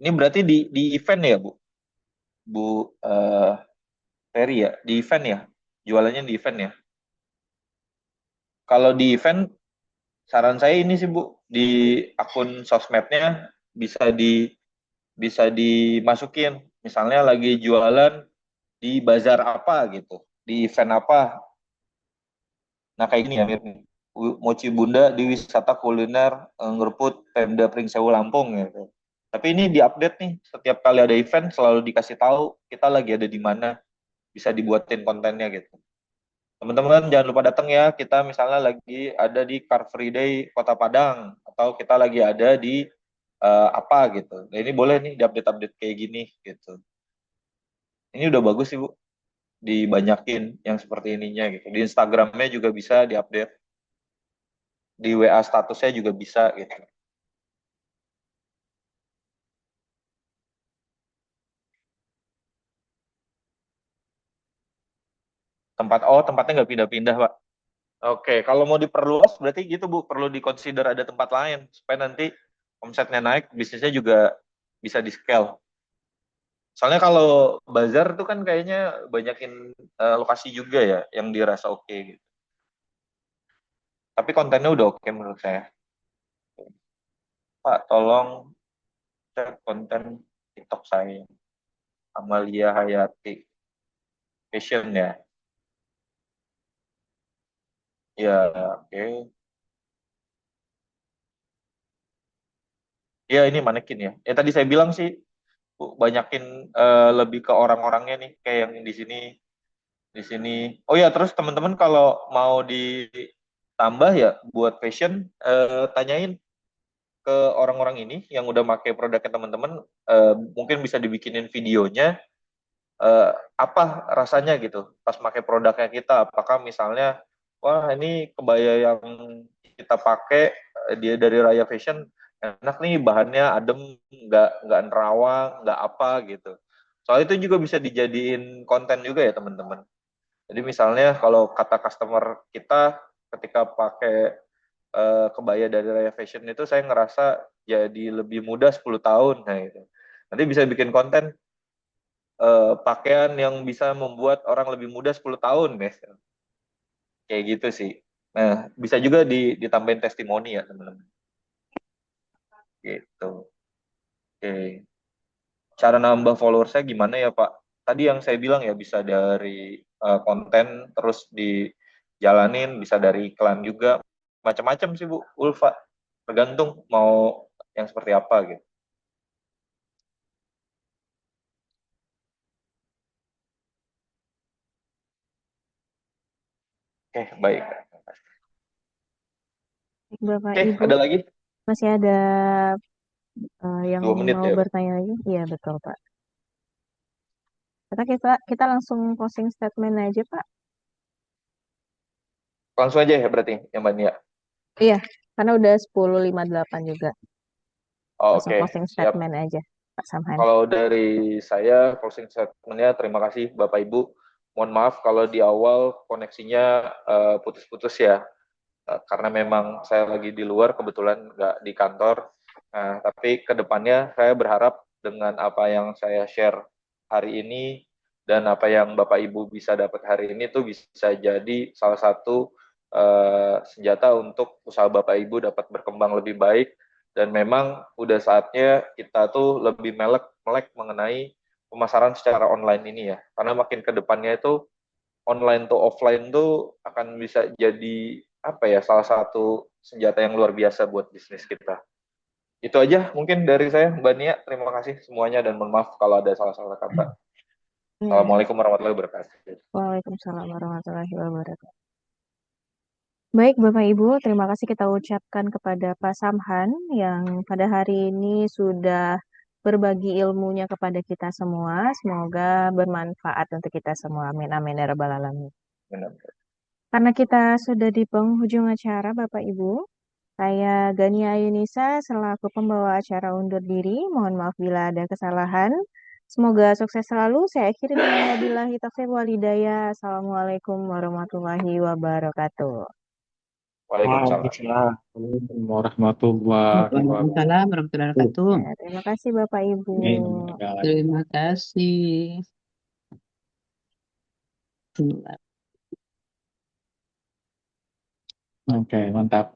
Ini berarti di event ya, Bu? Bu Ferry ya, di event ya. Jualannya di event ya. Kalau di event, saran saya ini sih, Bu, di akun sosmednya bisa bisa dimasukin. Misalnya lagi jualan di bazar apa gitu, di event apa. Nah, kayak gini ya, Mir. Mochi Bunda di wisata kuliner Ngerput Pemda Pringsewu Lampung gitu. Tapi ini diupdate nih, setiap kali ada event selalu dikasih tahu kita lagi ada di mana, bisa dibuatin kontennya gitu. Teman-teman jangan lupa datang ya, kita misalnya lagi ada di Car Free Day Kota Padang, atau kita lagi ada di apa gitu. Nah, ini boleh nih diupdate-update kayak gini gitu. Ini udah bagus sih, Bu, dibanyakin yang seperti ininya gitu. Di Instagramnya juga bisa diupdate, di WA statusnya juga bisa gitu. Tempatnya nggak pindah-pindah, Pak. Oke, kalau mau diperluas berarti gitu, Bu, perlu dikonsider ada tempat lain supaya nanti omsetnya naik, bisnisnya juga bisa di scale. Soalnya kalau bazar tuh kan kayaknya banyakin lokasi juga ya yang dirasa oke gitu. Tapi kontennya udah oke menurut saya. Pak, tolong cek konten TikTok saya. Amalia Hayati Fashion ya. Ya, oke. Ya, ini manekin ya. Ya tadi saya bilang sih, Bu, banyakin lebih ke orang-orangnya nih, kayak yang di sini, di sini. Oh ya, terus teman-teman kalau mau ditambah ya buat fashion, tanyain ke orang-orang ini yang udah pakai produknya teman-teman, mungkin bisa dibikinin videonya, eh, apa rasanya gitu pas pakai produknya kita. Apakah misalnya, wah ini kebaya yang kita pakai, dia dari Raya Fashion, enak nih bahannya adem, nggak nerawang, nggak apa gitu. Soal itu juga bisa dijadiin konten juga ya teman-teman. Jadi misalnya kalau kata customer kita ketika pakai kebaya dari Raya Fashion itu, saya ngerasa jadi lebih muda 10 tahun. Nah itu. Nanti bisa bikin konten pakaian yang bisa membuat orang lebih muda 10 tahun, guys. Kayak gitu sih. Nah, bisa juga ditambahin testimoni ya, teman-teman. Gitu. Oke. Cara nambah followersnya gimana ya, Pak? Tadi yang saya bilang ya, bisa dari konten, terus dijalanin, bisa dari iklan juga. Macam-macam sih, Bu, Ulfa. Tergantung mau yang seperti apa gitu. Oke, baik. Bapak Oke, Ibu, ada lagi? masih ada yang 2 menit mau ya, Pak. bertanya lagi? Iya, betul, Pak. Kita langsung closing statement aja, Pak. Langsung aja ya berarti, yang Mbak Nia. Iya, karena udah 10.58 juga. Oh, Langsung oke, closing siap. statement aja, Pak Samhan. Kalau dari saya closing statement-nya, terima kasih Bapak Ibu. Mohon maaf kalau di awal koneksinya putus-putus ya. Karena memang saya lagi di luar, kebetulan nggak di kantor. Nah, tapi ke depannya saya berharap dengan apa yang saya share hari ini dan apa yang Bapak Ibu bisa dapat hari ini tuh bisa jadi salah satu senjata untuk usaha Bapak Ibu dapat berkembang lebih baik. Dan memang udah saatnya kita tuh lebih melek mengenai pemasaran secara online ini ya. Karena makin ke depannya itu online to offline tuh akan bisa jadi apa ya, salah satu senjata yang luar biasa buat bisnis kita. Itu aja mungkin dari saya, Mbak Nia. Terima kasih semuanya dan mohon maaf kalau ada salah-salah kata. Iya. Assalamualaikum warahmatullahi wabarakatuh. Waalaikumsalam warahmatullahi wabarakatuh. Baik, Bapak Ibu, terima kasih kita ucapkan kepada Pak Samhan yang pada hari ini sudah berbagi ilmunya kepada kita semua. Semoga bermanfaat untuk kita semua. Amin, amin, ya rabbal alamin. Benar. Karena kita sudah di penghujung acara, Bapak Ibu, saya Gania Ayunisa selaku pembawa acara undur diri. Mohon maaf bila ada kesalahan. Semoga sukses selalu. Saya akhiri dengan wabillahi taufiq wal hidayah. Assalamualaikum warahmatullahi wabarakatuh. Waalaikumsalam. Warahmatullahi wabarakatuh. Waalaikumsalam warahmatullahi wabarakatuh. Ya, terima kasih Bapak Ibu. Terima kasih. Oke, mantap.